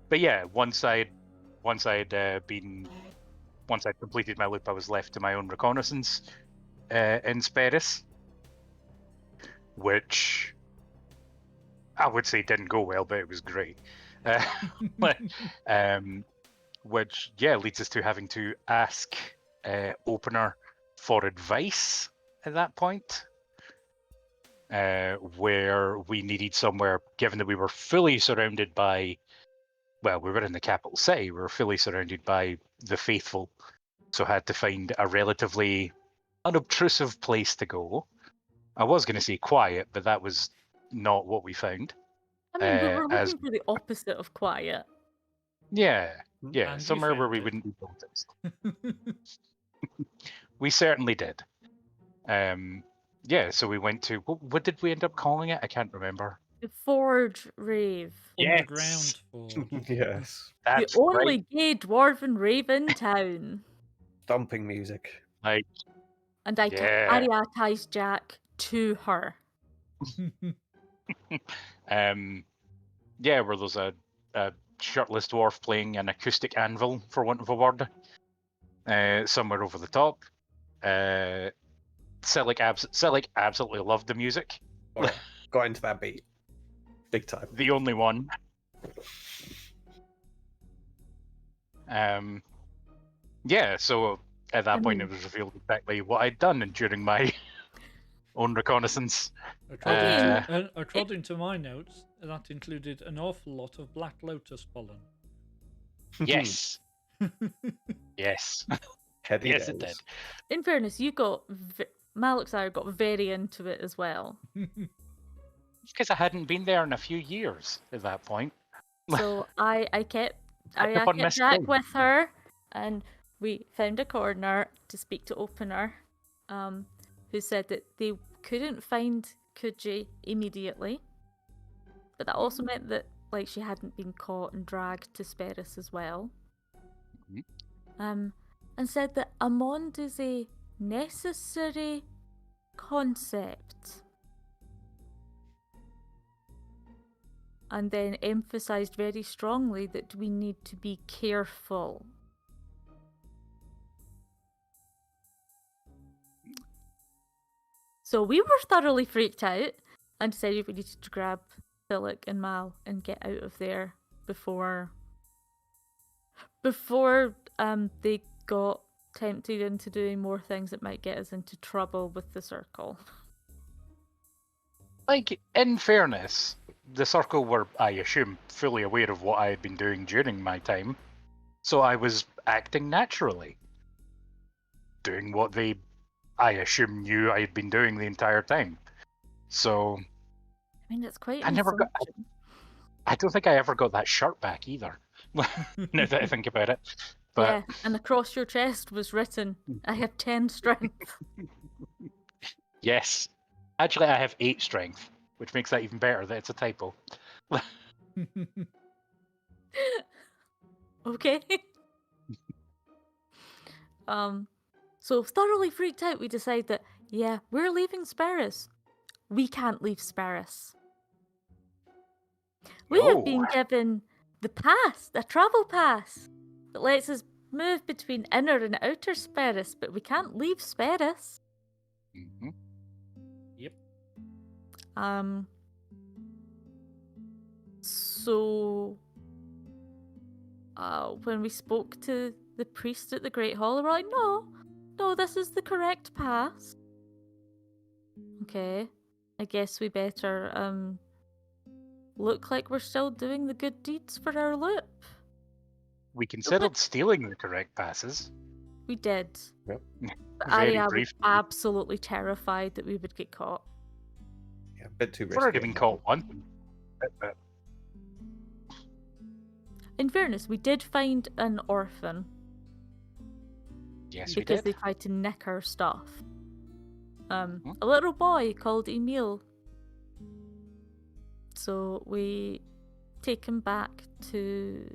C: But yeah, once I'd completed my loop, I was left to my own reconnaissance in Sperris, which I would say didn't go well, but it was great. Which leads us to having to ask Opener for advice at that point, where we needed somewhere, given that we were fully surrounded by, well, we were in the capital city, we were fully surrounded by the faithful, so had to find a relatively unobtrusive place to go. I was going to say quiet, but that was not what we found.
B: I mean, we were looking for the opposite of quiet.
C: Yeah,
A: And
C: somewhere where we wouldn't be noticed. We certainly did. So we went to, what did we end up calling it? I can't remember.
B: The Forge Rave.
A: Underground Forge.
D: Yes.
C: That's
B: the only
C: right.
B: gay dwarven rave in town.
D: Thumping music.
C: Like,
B: and I ariatized Jack to her.
C: Where there's a shirtless dwarf playing an acoustic anvil, for want of a word, somewhere over the top. Selic absolutely loved the music.
D: Oh, got into that beat. Big time.
C: The only one. So at that point it was revealed exactly what I'd done during my own reconnaissance.
A: According to my notes, that included an awful lot of Black Lotus pollen.
C: Yes. Yes.
D: Heavy
C: yes,
D: days.
C: it did.
B: In fairness, you got Malixire got very into it as well.
C: Because I hadn't been there in a few years at that point.
B: So I kept
C: on my
B: Jack
C: screen.
B: with her, and we found a corner to speak to Opener, who said that they couldn't find Kuji immediately, But that also meant that like she hadn't been caught and dragged to Sperris as well.
C: Mhm.
B: And said that a mond is a necessary concept. And then emphasised very strongly that we need to be careful. So we were thoroughly freaked out and decided we needed to grab Philip and Mal and get out of there before they got tempted into doing more things that might get us into trouble with the circle.
C: Like, in fairness, the Circle were, I assume, fully aware of what I had been doing during my time, so I was acting naturally. Doing what they, I assume, knew I had been doing the entire time. So,
B: I mean, it's quite
C: I
B: an
C: never got.
B: assumption.
C: I don't think I ever got that shirt back either, now that I think about it. But
B: Yeah, and across your chest was written, I have 10 strength.
C: yes, actually, I have 8 strength, which makes that even better that it's a typo.
B: Okay. So thoroughly freaked out, we decide that, yeah, we're leaving Sperris. We can't leave Sperris. We have been given the pass, a travel pass, that lets us move between inner and outer Sperris, but we can't leave Sperris.
C: Mhm.
A: Yep.
B: So when we spoke to the priest at the Great Hall, they were like, no, this is the correct pass. Okay, I guess we better look like we're still doing the good deeds for our loop.
C: We considered stealing the correct passes.
B: We did.
D: Yep.
B: But
C: Very
B: Arya was
C: briefly.
B: absolutely terrified that we would get caught.
D: Yeah, a bit too
C: We've already
D: risky.
C: been caught once.
B: In fairness, we did find an orphan
C: Yes, we
B: because
C: did.
B: they tried to nick our stuff. A little boy called Emil. So we take him back to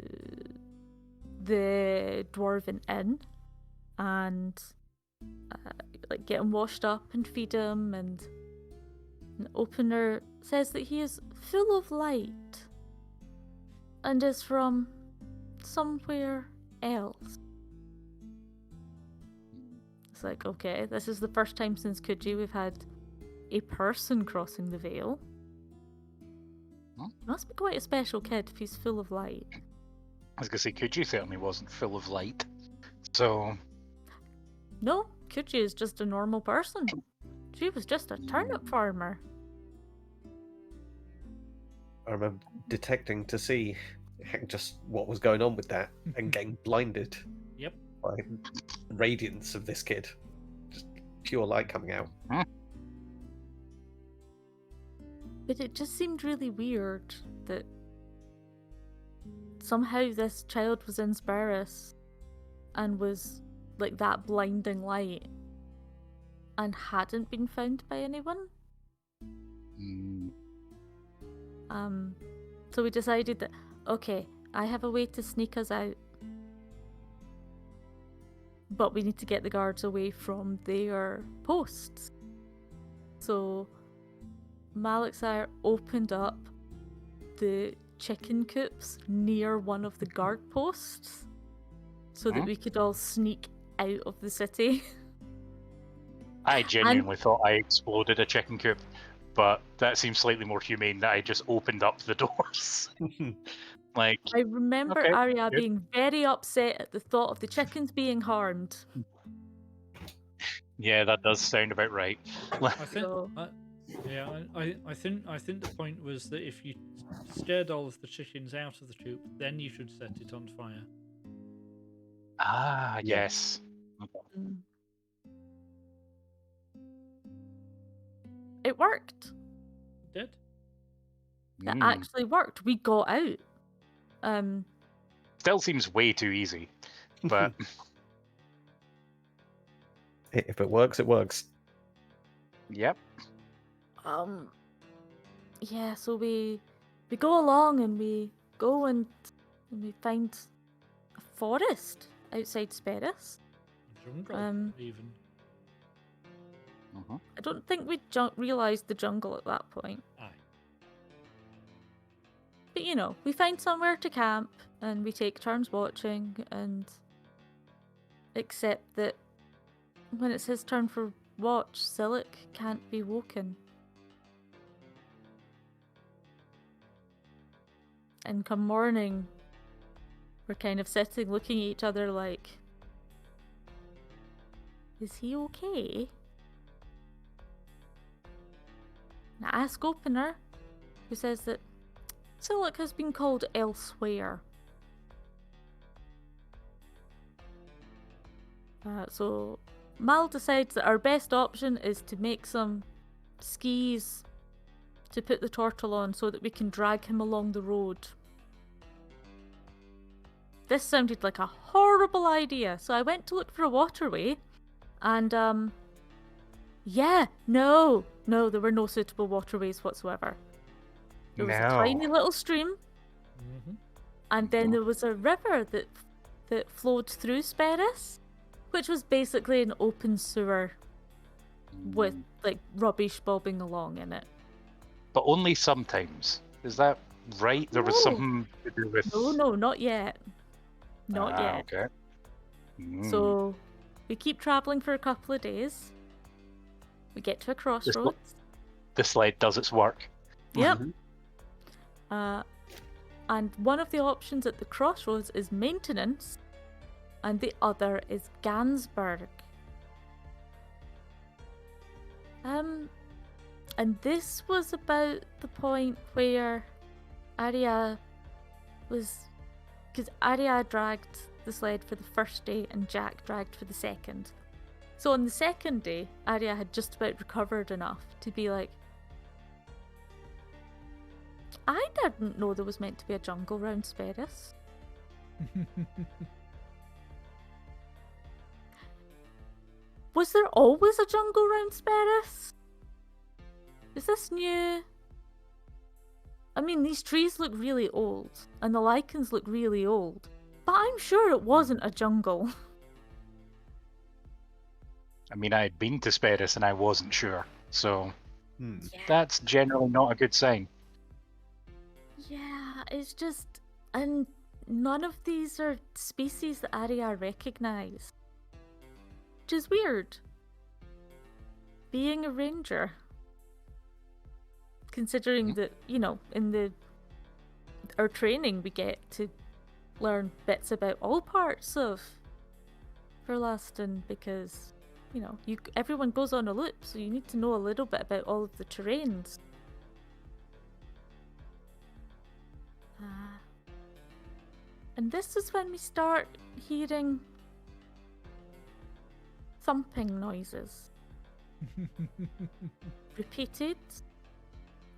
B: the Dwarven Inn and like get him washed up and feed him, and the opener says that he is full of light and is from somewhere else. It's like, okay, this is the first time since Kuji we've had a person crossing the veil.
C: Huh?
B: Must be quite a special kid if he's full of light.
C: I was going to say, Kuji certainly wasn't full of light. So,
B: No, Kuji is just a normal person. She was just a turnip farmer.
D: I remember detecting to see just what was going on with that and getting blinded
A: Yep.
D: by the radiance of this kid. Just pure light coming out.
B: But it just seemed really weird that somehow this child was in Sperris and was like that blinding light and hadn't been found by anyone. So we decided that, okay, I have a way to sneak us out, but we need to get the guards away from their posts. So Malixire opened up the chicken coops near one of the guard posts so that we could all sneak out of the city.
C: I genuinely thought I exploded a chicken coop, but that seems slightly more humane that I just opened up the doors. Like,
B: I remember
C: okay,
B: Arya
C: good.
B: being very upset at the thought of the chickens being harmed.
C: Yeah, that does sound about right.
A: I think.
B: So-
A: I think the point was that if you scared all of the chickens out of the coop, then you should set it on fire.
C: Ah,
D: Yeah.
C: yes.
B: Mm. It worked.
A: Did?
B: It actually worked. We got out.
C: Still seems way too easy, but
D: If it works, it works.
C: yep.
B: Yeah, so we we go along and we go and we find a forest outside Sperris.
A: Jungle, even.
B: I don't think we realised the jungle at that point.
A: Aye.
B: But you know, we find somewhere to camp and we take turns watching, and except that when it's his turn for watch, Silic can't be woken. And come morning, we're kind of sitting looking at each other like, is he okay? And I ask Opener, who says that Silic has been called elsewhere. So Mal decides that our best option is to make some skis to put the turtle on so that we can drag him along the road. This sounded like a horrible idea, so I went to look for a waterway, and yeah, no, there were no suitable waterways whatsoever. There was a tiny little stream, and then there was a river that flowed through Sperris, which was basically an open sewer with like rubbish bobbing along in it.
C: But only sometimes. Is that right? There was something to do with...
B: No, not yet. Not yet.
C: Okay.
B: So we keep travelling for a couple of days. We get to a crossroads.
C: The sled does its work.
B: Yep. And one of the options at the crossroads is maintenance, and the other is Gansberg. And this was about the point where Arya was... Because Arya dragged the sled for the first day and Jack dragged for the second. So on the second day, Arya had just about recovered enough to be like, I didn't know there was meant to be a jungle round Sperris. Was there always a jungle round Sperris? Is this new? I mean, these trees look really old, and the lichens look really old, but I'm sure it wasn't a jungle.
C: I mean, I had been to Sperris and I wasn't sure, so that's
B: Yeah.
C: generally not a good sign.
B: Yeah, it's just... And none of these are species that Arya recognise. Which is weird. Being a ranger. Considering that, you know, in our training we get to learn bits about all parts of Varlastan because, you know, everyone goes on a loop, so you need to know a little bit about all of the terrains. And this is when we start hearing thumping noises. Repeated,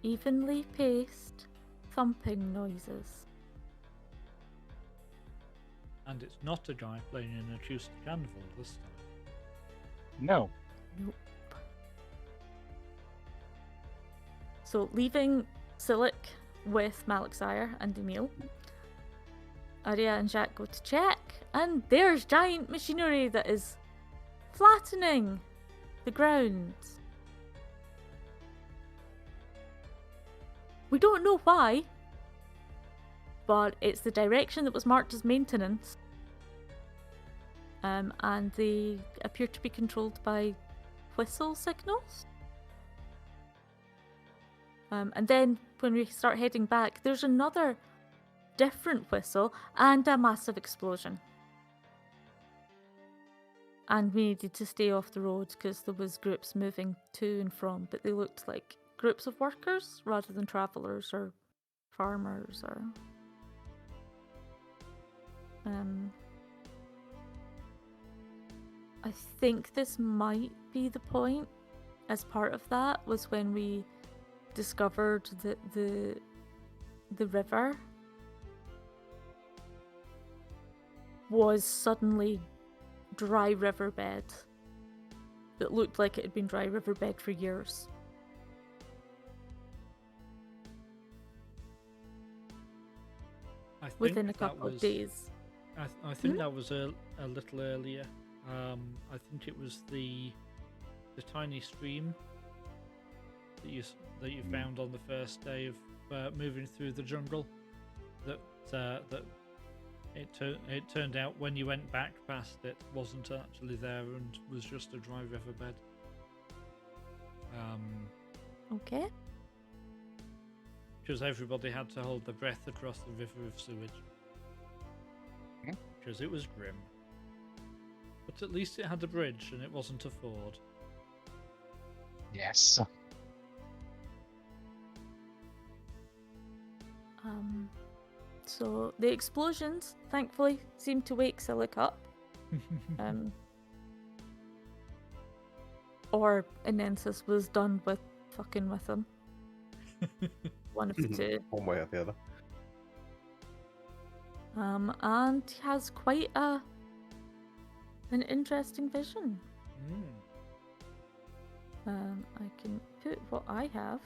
B: evenly paced thumping noises.
A: And it's not a guy playing an acoustic anvil this time.
C: No.
B: Nope. So leaving Silic with Malixire and Emil, Arya and Jack go to check, and there's giant machinery that is flattening the ground. We don't know why, but it's the direction that was marked as maintenance. And they appear to be controlled by whistle signals. And then when we start heading back, there's another different whistle and a massive explosion. And we needed to stay off the road because there was groups moving to and from, but they looked like groups of workers rather than travellers or farmers or... I think this might be the point. As part of that was when we discovered that the river was suddenly dry riverbed that looked like it had been dry riverbed for years. within a
A: that
B: couple of
A: was-
B: days.
A: I think that was a little earlier. I think it was the tiny stream that you found on the first day of moving through the jungle. That it turned out when you went back past it wasn't actually there and was just a dry riverbed.
B: Okay.
A: Because everybody had to hold their breath across the river of sewage. Because it was grim. But at least it had a bridge and it wasn't a ford.
C: Yes.
B: So the explosions, thankfully, seemed to wake Silic up. Or Enensis was done with fucking with him. One of the two.
D: One way or the other.
B: And he has quite an interesting vision. I can put what I have.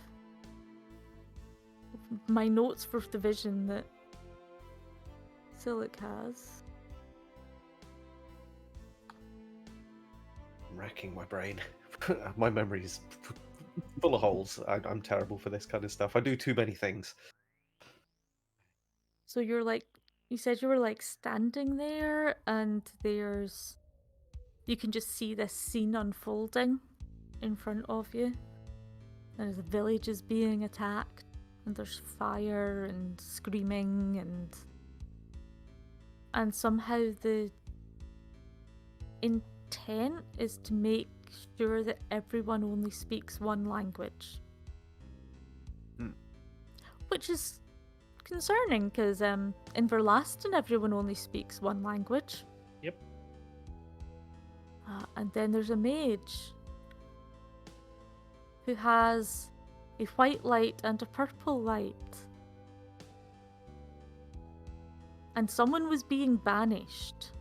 B: My notes for the vision that Silic has.
D: I'm racking my brain. My memory's full of holes. I'm terrible for this kind of stuff. I do too many things.
B: So you're like, you said you were like standing there, and you can just see this scene unfolding in front of you. And the village is being attacked, and there's fire and screaming, and somehow the intent is to make sure that everyone only speaks one language. Which is concerning, because in Varlastan everyone only speaks one language.
A: Yep.
B: And then there's a mage who has a white light and a purple light. And someone was being banished.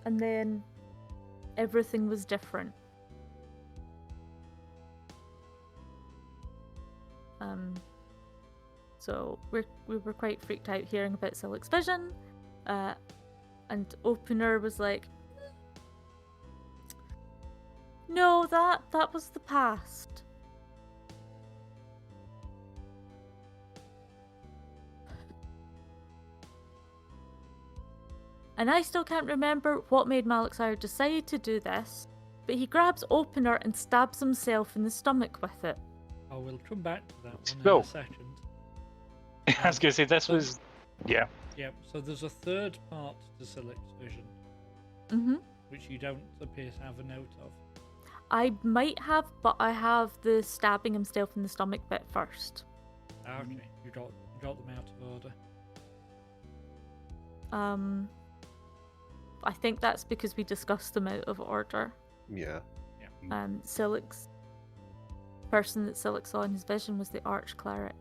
B: And then everything was different. So we were quite freaked out hearing about Silic's vision. And Opener was like, no, that was the past. And I still can't remember what made Malixire decide to do this, but he grabs Opener and stabs himself in the stomach with it.
A: Oh, we'll come back to that one
C: Go.
A: in a second.
C: I was going to say, this was... Yeah.
A: Yeah, so there's a third part to Silic's vision, which you don't appear to have a note of.
B: I might have, but I have the stabbing himself in the stomach bit first.
A: Okay, you got them out of order.
B: I think that's because we discussed them out of order.
D: Yeah.
B: Silic's person that Silic saw in his vision was the Arch Cleric.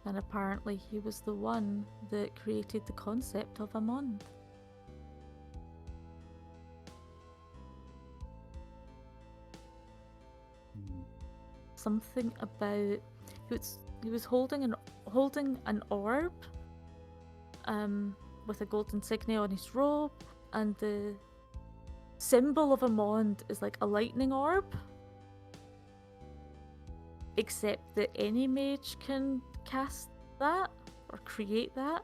B: And apparently he was the one that created the concept of a month. Something about he was holding an orb, with a gold insignia on his robe, and the symbol of a Mond is like a lightning orb. Except that any mage can cast that or create that.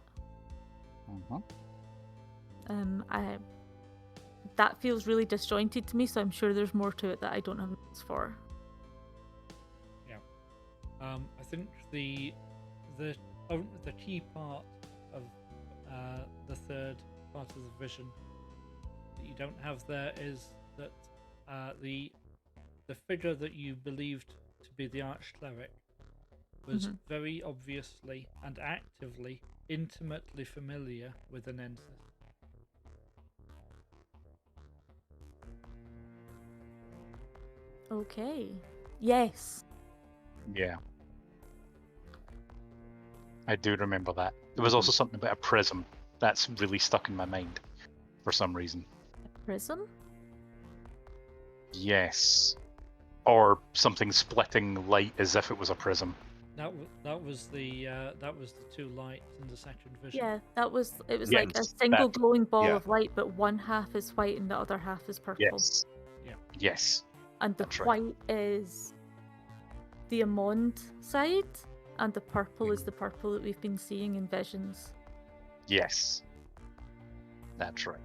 B: That feels really disjointed to me, so I'm sure there's more to it that I don't have notes for.
A: I think the key part of the third part of the vision that you don't have there is that the figure that you believed to be the Arch Cleric was very obviously and actively intimately familiar with Enensis.
B: Okay. Yes.
C: Yeah. I do remember that. There was also something about a prism that's really stuck in my mind for some reason.
B: A prism?
C: Yes. or something splitting light as if it was a prism.
A: That was the two lights in the second vision.
B: Yeah, it was like a
C: Yes,
B: single
C: that-
B: glowing ball
D: yeah.
B: of light, but one half is white and the other half is purple.
C: Yes.
A: Yeah.
C: Yes.
B: And the
C: That's right.
B: white is the Amond side, and the purple is the purple that we've been seeing in visions.
C: Yes. That's right.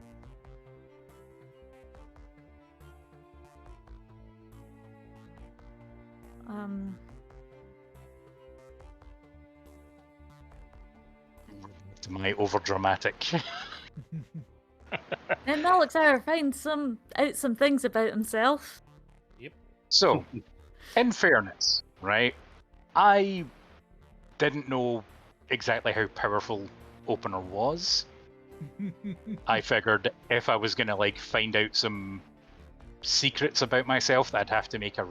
C: My overdramatic.
B: Then Alexander finds out some things about himself.
C: So, in fairness, right, I didn't know exactly how powerful Opener was. I figured if I was going to like find out some secrets about myself, I'd have to make a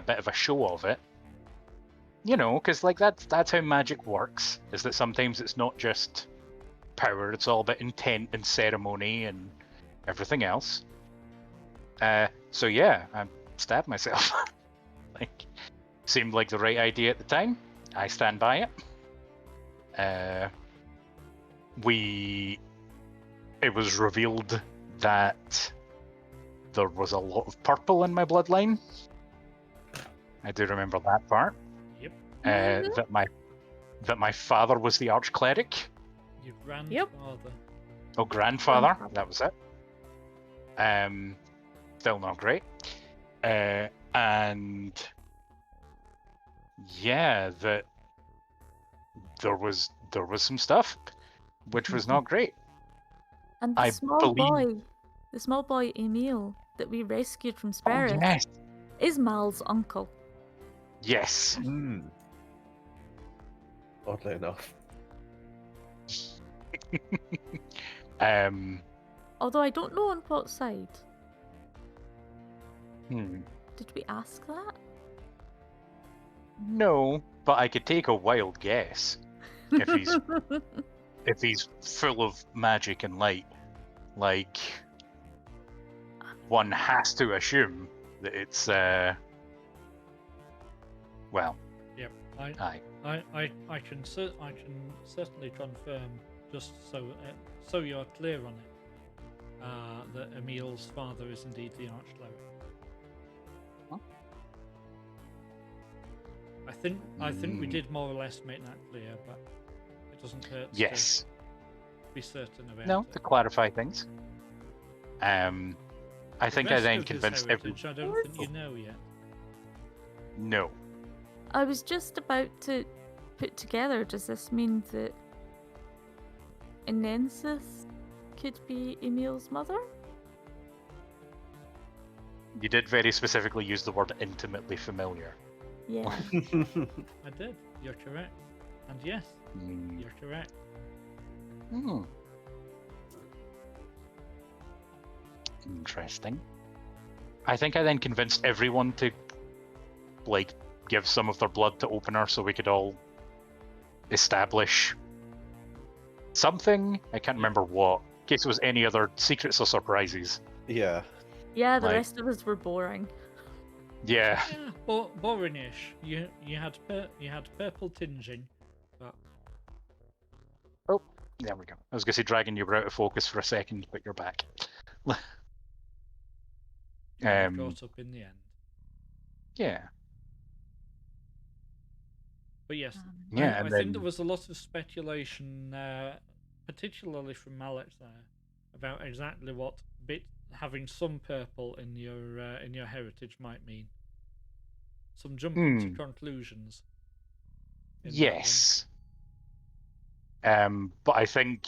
C: bit of a show of it. You know, because like that's how magic works, is that sometimes it's not just power, it's all about intent and ceremony and everything else. So yeah, I stabbed myself. Like, seemed like the right idea at the time. I stand by it. It was revealed that there was a lot of purple in my bloodline. I do remember that part.
A: Yep.
C: That my father was the archcleric.
A: Your grandfather.
C: Oh, grandfather.
B: Grandfather.
C: That was it. Still not great. And yeah, that there was some stuff which was not great.
B: And the
C: I
B: small
C: believe-
B: boy Emil that we rescued from
C: Oh,
B: Sparrow
C: yes.
B: is Mal's uncle.
C: Yes.
D: Oddly enough.
B: Although I don't know on what side. Did we ask that?
C: No, but I could take a wild guess. If he's full of magic and light, like, one has to assume that it's well.
A: Yep.
C: Aye.
A: I can certainly confirm, just so you're clear on it, that Emil's father is indeed the archcleric.
C: Huh?
A: I think we did more or less make that clear, but it doesn't hurt
C: Yes.
A: to be certain about
C: No,
A: it.
C: to clarify things. I think
A: The
C: I
A: rest
C: then
A: of his
C: convinced
A: heritage, I don't think you know yet.
C: No.
B: I was just about to put together, does this mean that Inensis could be Emil's mother?
C: You did very specifically use the word intimately familiar.
B: Yeah.
A: I did. You're correct. And yes,
C: Mm.
A: you're correct.
C: Hmm. Interesting. I think I then convinced everyone to, like, give some of their blood to Opener so we could all establish something. I can't remember what. In case it was any other secrets or surprises.
D: Yeah.
B: Yeah, the
C: Like-
B: rest of us were boring.
C: Yeah.
A: Yeah, boringish. You had purple tinging, but
C: There we go. I was going to say dragging you were out of focus for a second, but you're back.
A: you
C: Um,
A: caught up in the end.
C: Yeah.
A: But yes,
C: Yeah,
A: I
C: and
A: think there
C: then-
A: was a lot of speculation, particularly from Malek there, about exactly what having some purple in your heritage might mean. Some jumping to conclusions. in that one.
C: Yes. But I think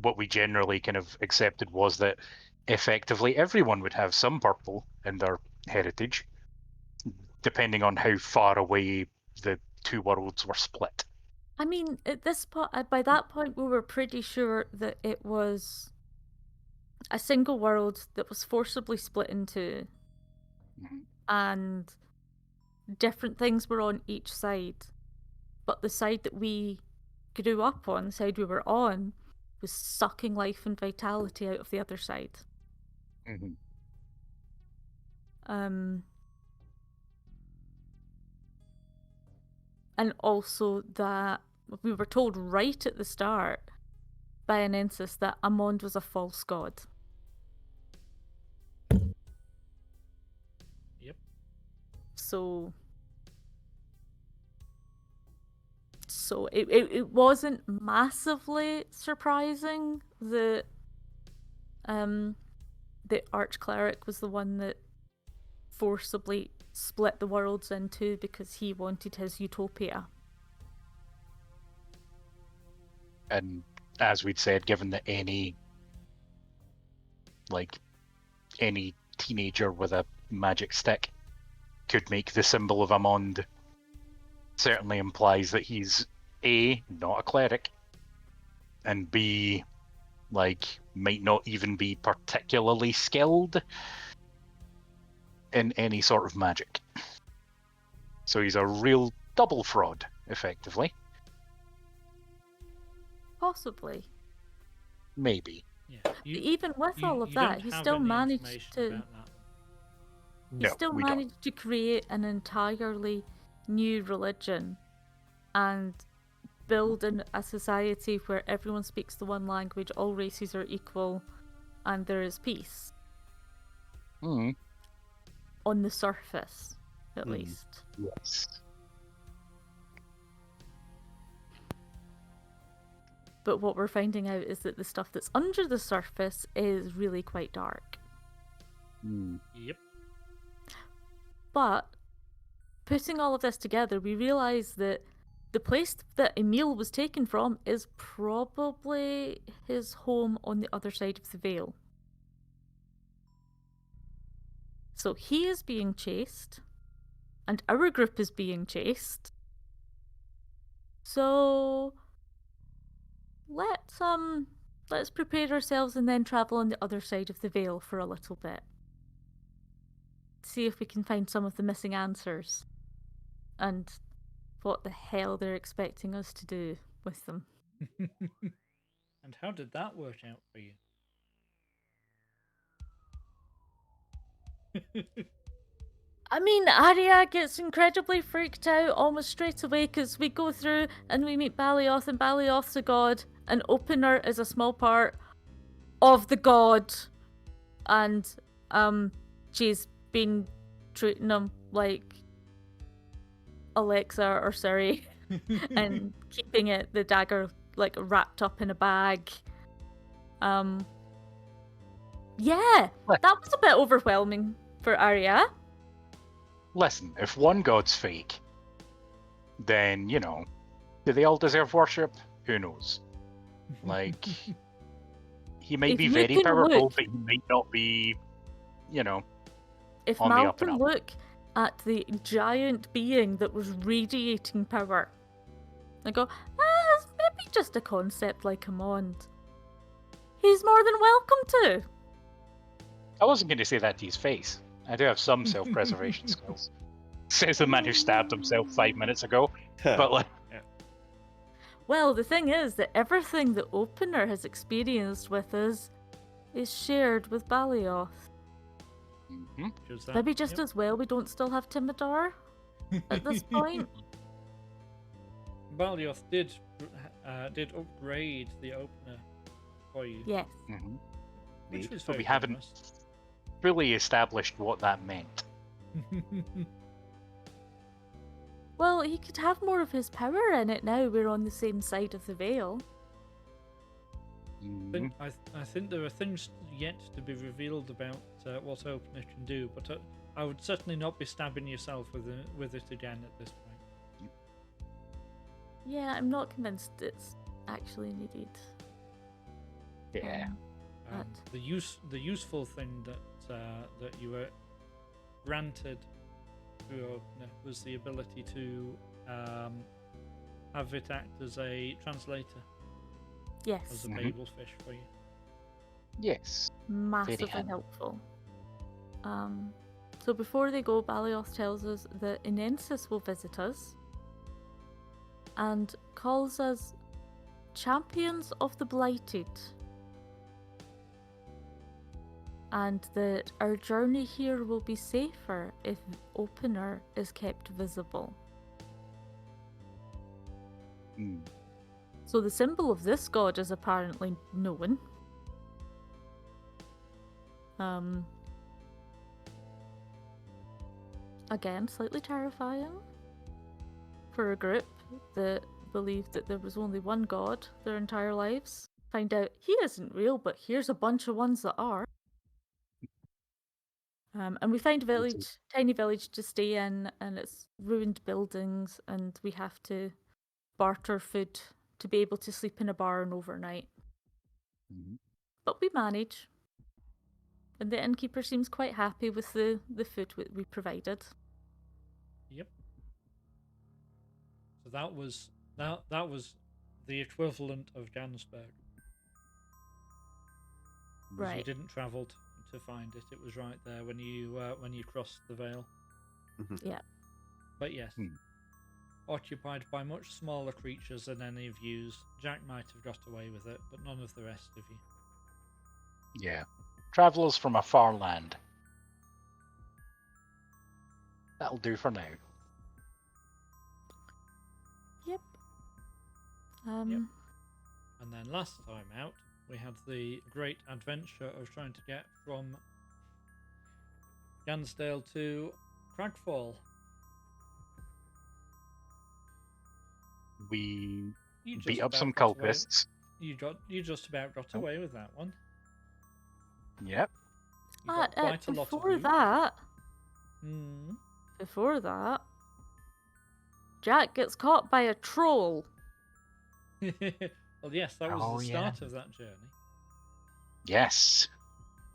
C: what we generally kind of accepted was that effectively everyone would have some purple in their heritage, depending on how far away the two worlds were split.
B: I mean, at this point, by that point, we were pretty sure that it was a single world that was forcibly split in two,
C: Mhm.
B: and different things were on each side. But the side that we grew up on, the side we were on, was sucking life and vitality out of the other side.
C: Mhm.
B: And also that we were told right at the start by Anensis that Amond was a false god.
A: Yep.
B: So it wasn't massively surprising that the archcleric was the one that forcibly split the worlds in two because he wanted his utopia.
C: And as we'd said, given that any teenager with a magic stick could make the symbol of Amond, certainly implies that he's A, not a cleric, and B, might not even be particularly skilled in any sort of magic. So he's a real double fraud, effectively.
B: Possibly.
C: Maybe.
A: Yeah.
B: Even with all of
A: you
B: that,
A: don't
B: he
A: have
B: still
A: any
B: managed
A: information
B: to.
A: about that.
B: He
C: No,
B: still
C: we
B: managed to create an entirely new religion and build a society where everyone speaks the one language, all races are equal, and there is peace.
C: don't.
B: On the surface, at least.
C: Yes.
B: But what we're finding out is that the stuff that's under the surface is really quite dark.
A: Yep.
B: But putting all of this together, we realise that the place that Emil was taken from is probably his home on the other side of the veil. So he is being chased, and our group is being chased. So let's prepare ourselves and then travel on the other side of the veil for a little bit. See if we can find some of the missing answers and what the hell they're expecting us to do with them.
A: And how did that work out for you?
B: I mean, Arya gets incredibly freaked out almost straight away because we go through and we meet Balioth, and Balioth's a god, and Opener is a small part of the god, and she's been treating him like Alexa or Siri and keeping the dagger wrapped up in a bag. Yeah, that was a bit overwhelming for Arya.
C: Listen, if one god's fake, then, do they all deserve worship? Who knows? He might
B: If
C: be
B: you
C: very
B: can
C: powerful,
B: look-
C: but he might not be,
B: If
C: on the
B: Mal
C: up and
B: can
C: up.
B: look at the giant being that was radiating power and go, it's maybe just a concept like a Mond. He's more than welcome to.
C: I wasn't going to say that to his face. I do have some self-preservation skills. Says the man who stabbed himself 5 minutes ago. But
B: Well, the thing is that everything the Opener has experienced with us is shared with Balioth. Maybe just as well we don't still have Timidor at this point.
A: Balioth did upgrade the Opener for you.
B: Yes.
A: Which was
C: But we
A: very
C: haven't
A: generous.
C: fully established what that meant.
B: Well, he could have more of his power in it now we're on the same side of the veil.
A: I think there are things yet to be revealed about what Opener can do, but I would certainly not be stabbing yourself with it again at this point.
B: Yeah, I'm not convinced it's actually needed.
C: Yeah.
A: The useful thing that you were granted through Opener was the ability to have it act as a translator, as
B: Yes,
A: a babelfish for you.
C: Yes.
B: massively
C: handy.
B: helpful. So before they go, Balioth tells us that Inensis will visit us and calls us champions of the blighted. and that our journey here will be safer if Opener is kept visible.
C: Hmm.
B: So the symbol of this god is apparently known. Again, slightly terrifying for a group that believed that there was only one god their entire lives. Find out he isn't real, but here's a bunch of ones that are. And we find a village, tiny village to stay in, and it's ruined buildings, and we have to barter food to be able to sleep in a barn overnight.
C: Mhm.
B: But we manage. And the innkeeper seems quite happy with the food we provided.
A: Yep. So that was the equivalent of Gansberg. Because you
B: Right.
A: didn't travel to find it; it was right there when you crossed the Vale.
B: Yeah.
A: But yes, occupied by much smaller creatures than any of yous. Jack might have got away with it, but none of the rest of you.
C: Yeah. Travellers from a far land. That'll do for now.
B: Yep.
A: Yep. And then last time out, we had the great adventure of trying to get from Gansdale to Cragfall.
C: We
A: You just
C: beat up
A: about
C: some
A: got away-
C: cultists.
A: You just about got away with that one.
C: Yep.
A: You got quite a lot of
B: Before
A: loot.
B: that,
A: Mm.
B: before that, Jack gets caught by a troll.
A: Well, yes, that was
C: Oh,
A: the
C: yeah.
A: start of that journey.
C: Yes.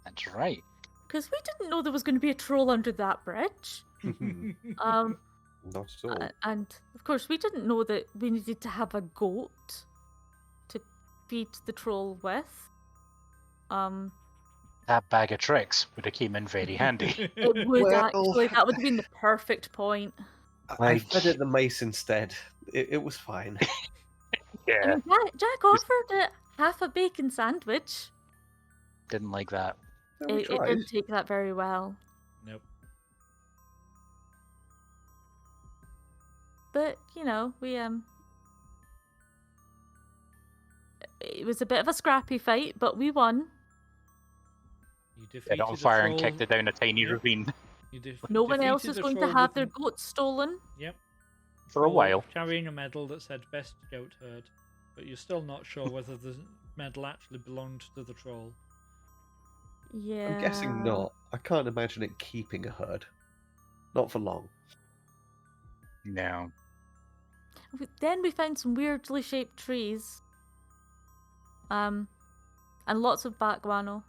C: That's right.
B: Because we didn't know there was going to be a troll under that bridge. Um,
D: Not at all.
B: and of course, we didn't know that we needed to have a goat to feed the troll with.
C: That bag of tricks would have came in very handy.
B: It would
D: Well-
B: actually. That would have been the perfect point.
D: I fed it the mace instead. It was fine.
B: I
C: Yeah.
B: mean, Jack offered it half a bacon sandwich.
C: Didn't like that.
D: Yeah, we
B: It
D: tried.
B: didn't take that very well.
A: Nope.
B: But, you know, it was a bit of a scrappy fight, but we won.
A: You
C: Set
A: defeated
C: it on
A: a
C: fire
A: troll.
C: and kicked it down a tiny
A: Yep.
C: ravine
B: No one else
A: defeated
B: is
A: a
B: going to
A: troll
B: have
A: with
B: their
A: m-
B: goat stolen.
A: Yep.
C: for a
A: Troll
C: while.
A: Carrying a medal that said best goat herd, but you're still not sure whether the medal actually belonged to the troll.
B: Yeah.
D: I'm guessing not. I can't imagine it keeping a herd. Not for long.
C: No.
B: Then we found some weirdly shaped trees. And lots of bat guano.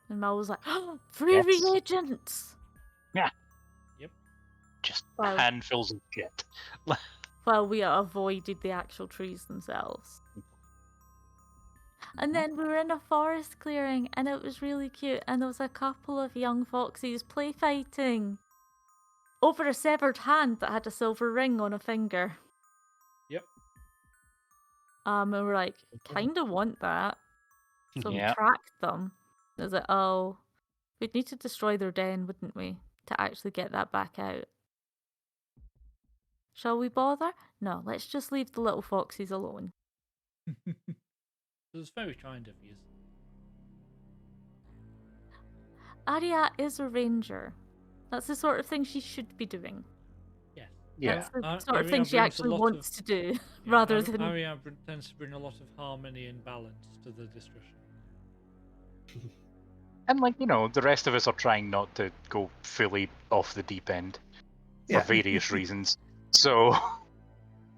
B: And Mal was like, oh, free
C: Yes.
B: reagents!
C: Just
B: Wow.
C: handfuls of shit.
B: While we avoided the actual trees themselves. And then we were in a forest clearing, and it was really cute, and there was a couple of young foxes play fighting over a severed hand that had a silver ring on a finger.
A: Yep.
B: And we're like, kinda want that. So we
C: Yeah.
B: tracked them. It was like, oh, we'd need to destroy their den, wouldn't we, to actually get that back out. Shall we bother? No, let's just leave the little foxes alone.
A: It was very kind of you.
B: Arya is a ranger. That's the sort of thing she should be doing.
A: Yes.
C: Yeah.
B: That's the
A: Ar-
B: sort of
A: Arya
B: thing she
A: brings a
B: actually
A: lot
B: wants
A: of-
B: to do,
A: Yeah,
B: rather than...
A: Arya tends to bring a lot of harmony and balance to the discussion.
C: And the rest of us are trying not to go fully off the deep end for
D: Yeah.
C: various reasons. So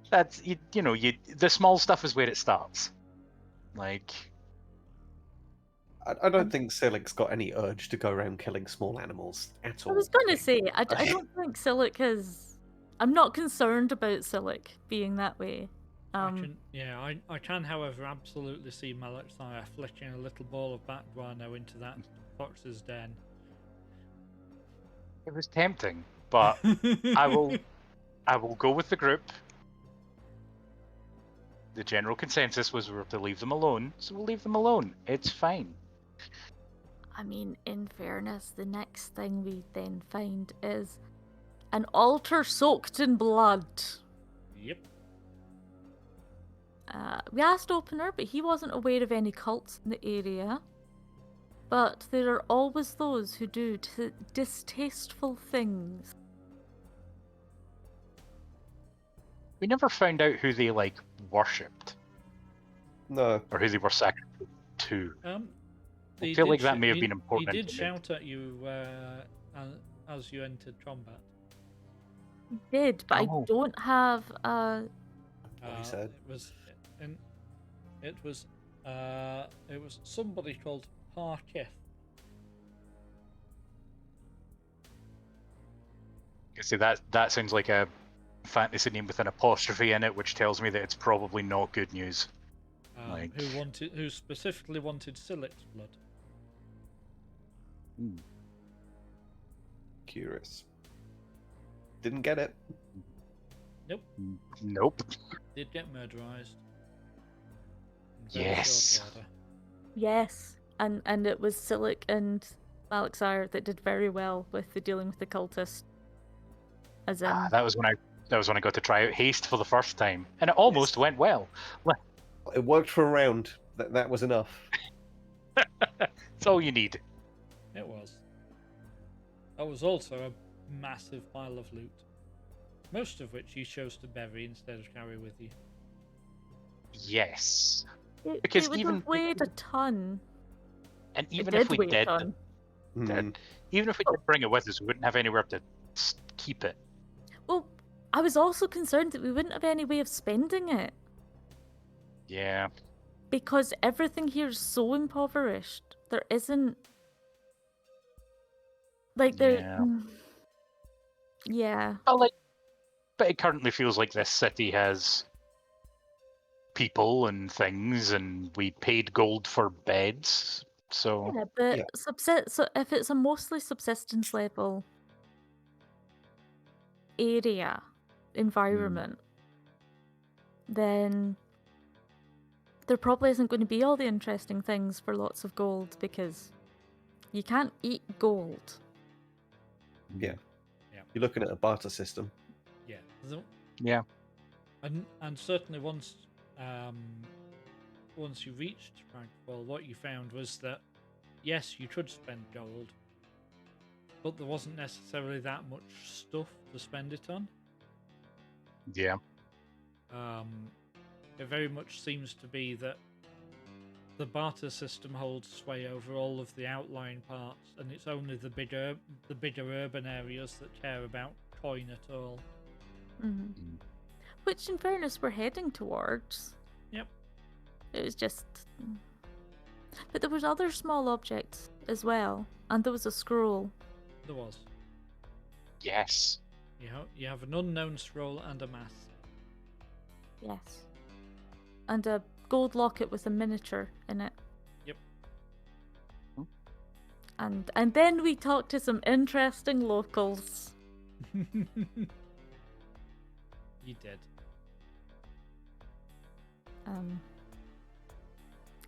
C: that's the small stuff is where it starts. Like,
D: I don't think Silik's got any urge to go around killing small animals at
B: I
D: all.
B: was going to say, I don't think Silik is... I'm not concerned about Silik being that way.
A: I can, however, absolutely see Malexia flicking a little ball of bat guano into that fox's den.
C: it was tempting, but I will go with the group. The general consensus was we were to leave them alone, so we'll leave them alone. It's fine.
B: I mean, in fairness, the next thing we then find is an altar soaked in blood.
A: Yep.
B: We asked Opener, but he wasn't aware of any cults in the area. But there are always those who do distasteful things.
C: We never found out who they worshipped
D: No.
C: or who they were sacrificed to. I
A: He
C: feel
A: did
C: like that
A: sh-
C: may have
A: he-
C: been important.
A: He did
C: information.
A: shout at you as you entered combat.
B: He did, but
C: Oh.
B: I don't have a...
D: What he said.
A: It was somebody called Parketh.
C: See, that sounds like a fantasy name with an apostrophe in it, which tells me that it's probably not good news.
A: Who specifically wanted Silic's blood.
D: Curious. Didn't get it.
C: Nope.
A: Did get murderized.
C: Yes.
B: Yes, and it was Silic and Malixire that did very well with the dealing with the cultist. As in,
C: That was when I got to try out haste for the first time, and it almost went well.
D: It worked for a round. That was enough.
C: That's all you need.
A: It was. That was also a massive pile of loot. Most of which you chose to bury instead of carry with you.
C: Yes.
B: it would have weighed a ton.
C: And
B: It
C: even
B: did
C: if we
B: weigh a
C: did,
B: ton.
C: even if we did bring it with us, we wouldn't have anywhere to keep it.
B: Well, I was also concerned that we wouldn't have any way of spending it.
C: Yeah.
B: Because everything here is so impoverished. There isn't...
C: Yeah.
B: Yeah.
C: Well, but it currently feels like this city has people and things, and we paid gold for beds, so...
B: Yeah, but
D: Yeah.
B: so if it's a mostly subsistence level area, environment, then there probably isn't going to be all the interesting things for lots of gold, because you can't eat gold.
D: Yeah.
A: Yeah.
D: You're looking at a barter system.
A: Yeah.
C: Yeah.
A: And certainly once you reached Cragfall, what you found was that yes, you could spend gold, but there wasn't necessarily that much stuff to spend it on.
C: Yeah.
A: It very much seems to be that the barter system holds sway over all of the outlying parts, and it's only the bigger urban areas that care about coin at all.
B: Mm-hmm. Which, in fairness, we're heading towards.
A: Yep.
B: It was just... But there was other small objects as well, and there was a scroll.
A: There was.
C: Yes.
A: You have an unknown scroll and a mask.
B: Yes. And a gold locket with a miniature in it.
A: Yep.
B: And then we talked to some interesting locals.
A: You did.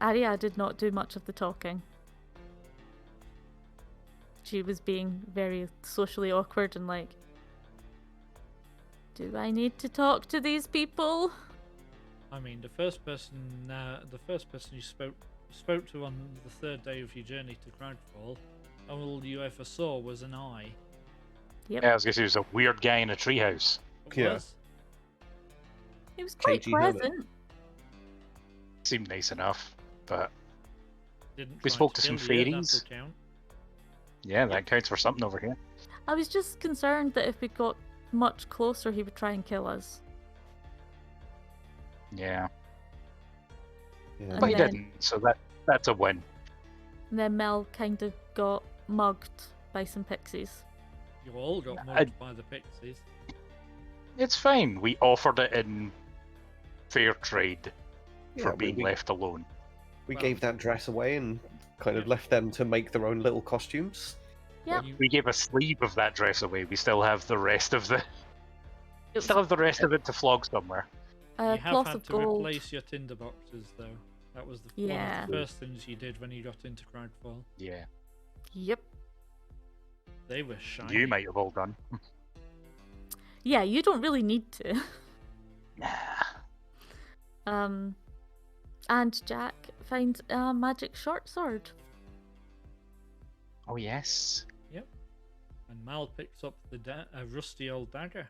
B: Arya did not do much of the talking. She was being very socially awkward and like, do I need to talk to these people?
A: I mean, the first person you spoke to on the third day of your journey to Cragfall, all you ever saw was an eye.
B: Yep.
C: Yeah, I was gonna say, he was a weird guy in a treehouse.
A: It
D: Yeah.
A: was.
B: He was quite
D: KG Hermit.
B: pleasant.
C: Seemed nice enough, but
A: Didn't
C: We
A: try
C: spoke to
A: kill
C: some
A: you,
C: fairies.
A: that'll count.
C: yeah, that counts for something over here.
B: I was just concerned that if we got much closer, he would try and kill us.
C: Yeah,
D: Yeah.
C: but he
B: then-
C: didn't, so that's a win.
B: And then Mel kind of got mugged by some pixies.
A: You all got
C: I-
A: mugged by the pixies.
C: It's fine. We offered it in fair trade for
D: Yeah,
C: being left alone.
D: We
A: Well-
D: gave that dress away and kind of left them to make their own little costumes.
B: Yep.
A: You-
C: We gave a sleeve of that dress away. We still have the rest of the. Still have the rest of it to flog somewhere.
A: You
B: A
A: have
B: cloth
A: had
B: of
A: to
B: gold.
A: replace your tinder boxes, though. That was one
B: Yeah.
A: of the first things you did when you got into Cragfall.
C: Yeah.
B: Yep.
A: They were shiny.
C: You might have all done.
B: Yeah, you don't really need to.
C: Nah.
B: And Jack finds a magic short sword.
C: Oh, yes.
A: Yep. And Mal picks up a rusty old dagger.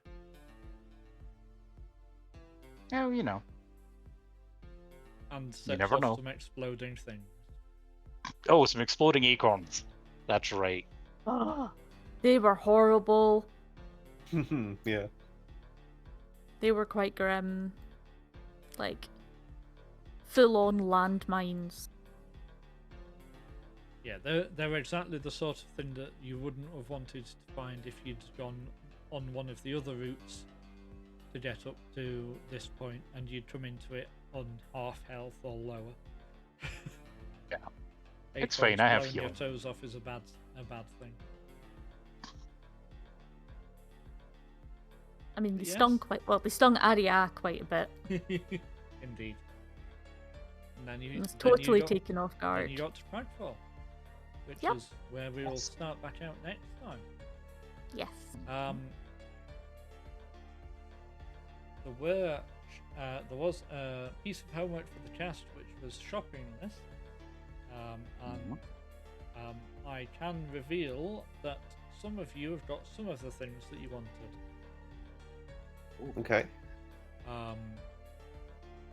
C: Oh, you know.
A: And sets
C: never
A: off
C: know.
A: some exploding things.
C: Oh, some exploding acorns. That's right.
B: They were horrible.
D: Yeah.
B: They were quite grim. Like, full-on landmines.
A: Yeah, they're exactly the sort of thing that you wouldn't have wanted to find if you'd gone on one of the other routes to get up to this point, and you'd come into it on half health or lower.
C: Yeah. It's
A: Acorns
C: fine, I have
A: blowing your
C: healing.
A: toes off is a bad thing.
B: I mean, they
A: Yes.
B: stung quite well. They stung Arya quite a bit.
A: Indeed. And then
B: It was totally
A: got,
B: taken off
A: then
B: guard.
A: you got to Cragfall, which
B: Yep.
A: is where we will
C: Yes.
A: start back out next time.
B: Yes.
A: There was a piece of homework for the cast, which was shopping list, and I can reveal that some of you have got some of the things that you wanted.
D: Okay.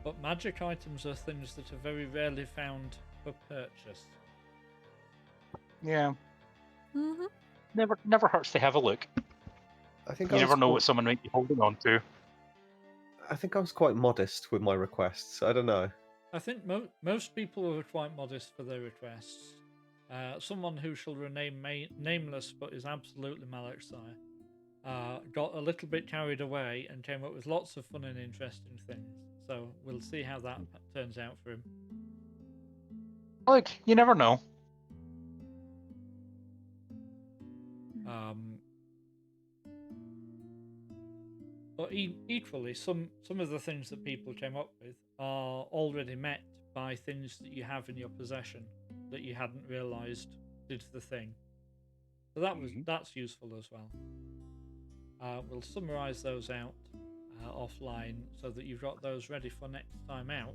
A: But magic items are things that are very rarely found for purchase.
C: Yeah.
B: Mm-hmm.
C: Never hurts to have a look.
D: I think
C: You
D: I
C: never
D: was
C: know
D: quite,
C: what someone might be holding on to.
D: I think I was quite modest with my requests. I don't know.
A: I think most people are quite modest for their requests. Someone who shall remain nameless but is absolutely Malexire got a little bit carried away and came up with lots of fun and interesting things. So we'll see how that turns out for him.
C: Look, you never know.
A: But equally, some of the things that people came up with are already met by things that you have in your possession that you hadn't realised did the thing. So that's useful as well. We'll summarise those out offline so that you've got those ready for next time out.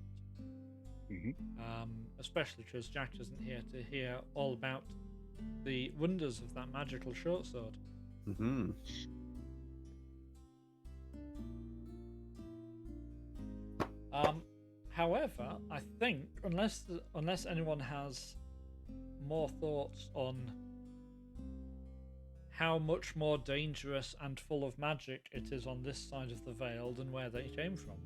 A: Especially because Jack isn't here to hear all about the wonders of that magical short sword.
D: Mm-hmm.
A: However, I think unless anyone has more thoughts on how much more dangerous and full of magic it is on this side of the veil than where they came from.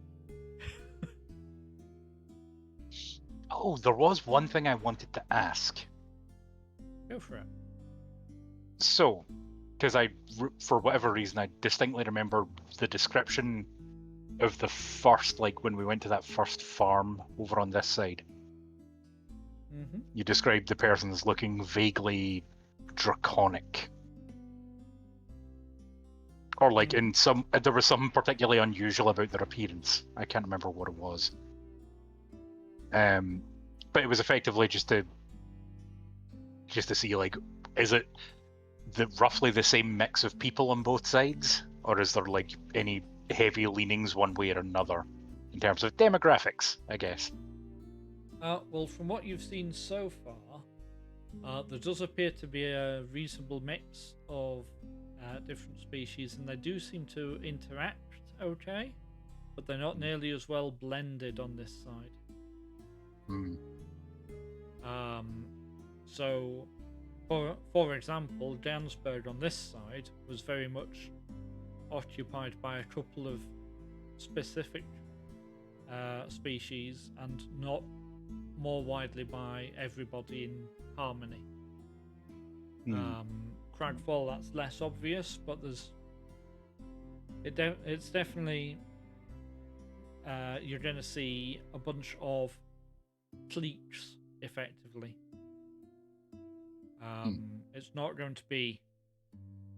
C: Oh, there was one thing I wanted to ask.
A: Go for it.
C: So, because for whatever reason, I distinctly remember the description of the first, like when we went to that first farm over on this side.
A: Mm-hmm.
C: You described the person as looking vaguely draconic. Or like in some, there was something particularly unusual about their appearance. I can't remember what it was. But it was effectively just to see, like, is it roughly the same mix of people on both sides, or is there like any heavy leanings one way or another in terms of demographics, I guess?
A: Well, from what you've seen so far, there does appear to be a reasonable mix of different species, and they do seem to interact okay, but they're not nearly as well blended on this side. So, for example, Gansberg on this side was very much occupied by a couple of specific species and not more widely by everybody in harmony. Cragfall, that's less obvious, but it's definitely you're going to see a bunch of cliques effectively. It's not going to be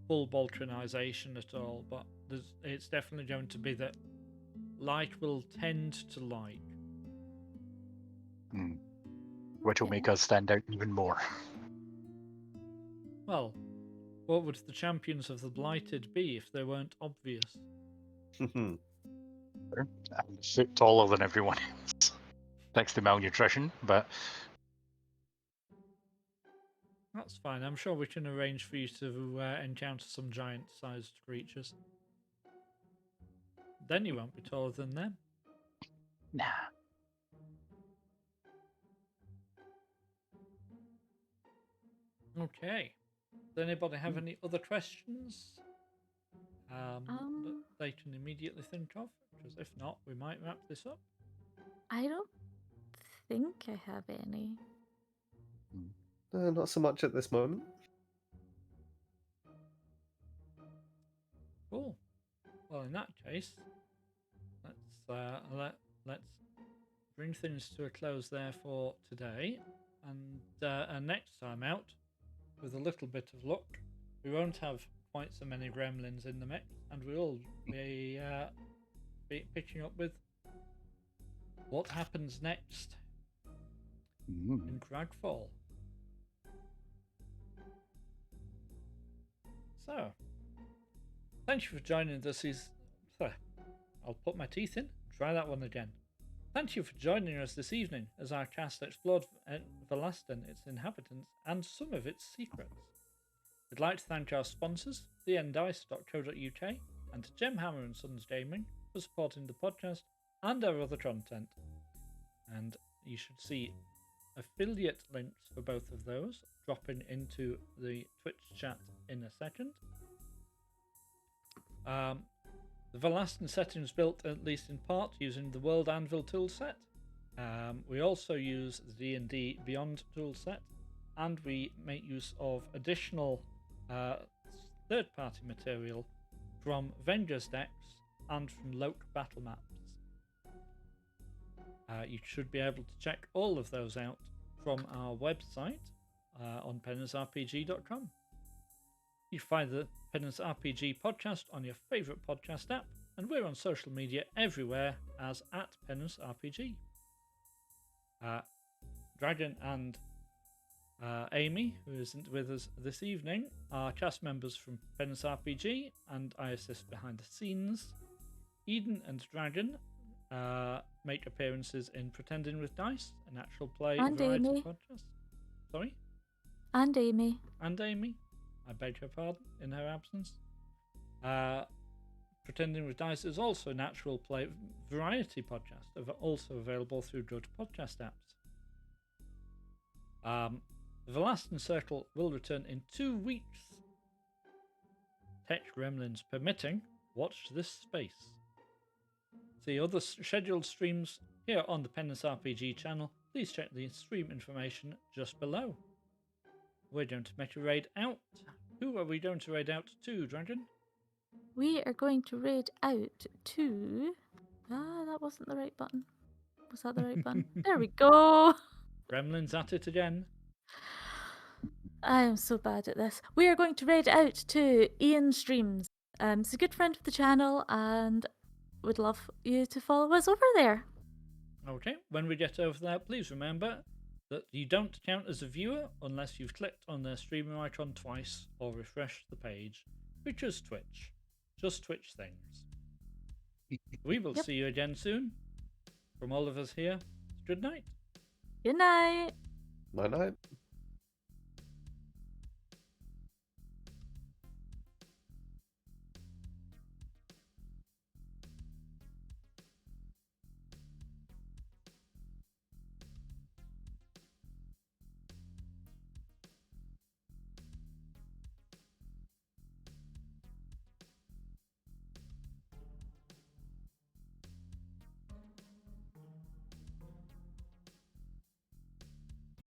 A: full Balkanization at all, but it's definitely going to be that like will tend to like.
C: Which will make us stand out even more.
A: Well, what would the champions of the Blighted be if they weren't obvious?
C: I'm a foot taller than everyone else, thanks to malnutrition, but
A: That's fine. I'm sure we can arrange for you to encounter some giant-sized creatures. Then you won't be taller than them.
C: nah.
A: Okay. Does anybody have any other questions that they can immediately think of? Because if not, we might wrap this up.
B: I don't think I have any.
D: Not so much at this moment.
A: Cool. Well, in that case, let's bring things to a close there for today, and next time out, with a little bit of luck, we won't have quite so many gremlins in the mix, and we'll be picking up with what happens next in Cragfall. So, thank you for joining us. I'll put my teeth in. Try that one again. Thank you for joining us this evening as our cast explored Varlastan, its inhabitants, and some of its secrets. We'd like to thank our sponsors, thendice.co.uk and Gemhammer & Sons Gaming, for supporting the podcast and our other content. And you should see affiliate links for both of those dropping into the Twitch chat in a second. The Varlastan setting is built, at least in part, using the World Anvil toolset. We also use the D&D Beyond toolset, and we make use of additional third-party material from Venger's decks and from Loke battle maps. You should be able to check all of those out from our website on penancerpg.com. You can find the Penance RPG podcast on your favourite podcast app, and we're on social media everywhere as @PenanceRPG. Dragon and Amy, who isn't with us this evening, are cast members from Penance RPG, and I assist behind the scenes. Eden and Dragon make appearances in Pretending with Dice, an actual play
B: And
A: variety
B: Amy.
A: podcast. Sorry?
B: And Amy.
A: And Amy. I beg her pardon in her absence. Pretending with Dice is also an actual play variety podcast, also available through good podcast apps. The Varlastan Circle will return in 2 weeks. Tech gremlins permitting, watch this space. See other scheduled streams here on the Penance RPG channel. Please check the stream information just below. We're going to make a raid out. Who are we going to raid out to, Dragon?
B: We are going to raid out to... that wasn't the right button. Was that the right button? There we go.
A: Gremlins at it again.
B: I am so bad at this. We are going to raid out to Ian Streams. He's a good friend of the channel and would love you to follow us over there.
A: Okay, when we get over there, please remember that you don't count as a viewer unless you've clicked on their streamer icon twice or refreshed the page, which is Twitch. Just Twitch things. We will see you again soon. From all of us here, good night.
B: Good night.
D: Night night.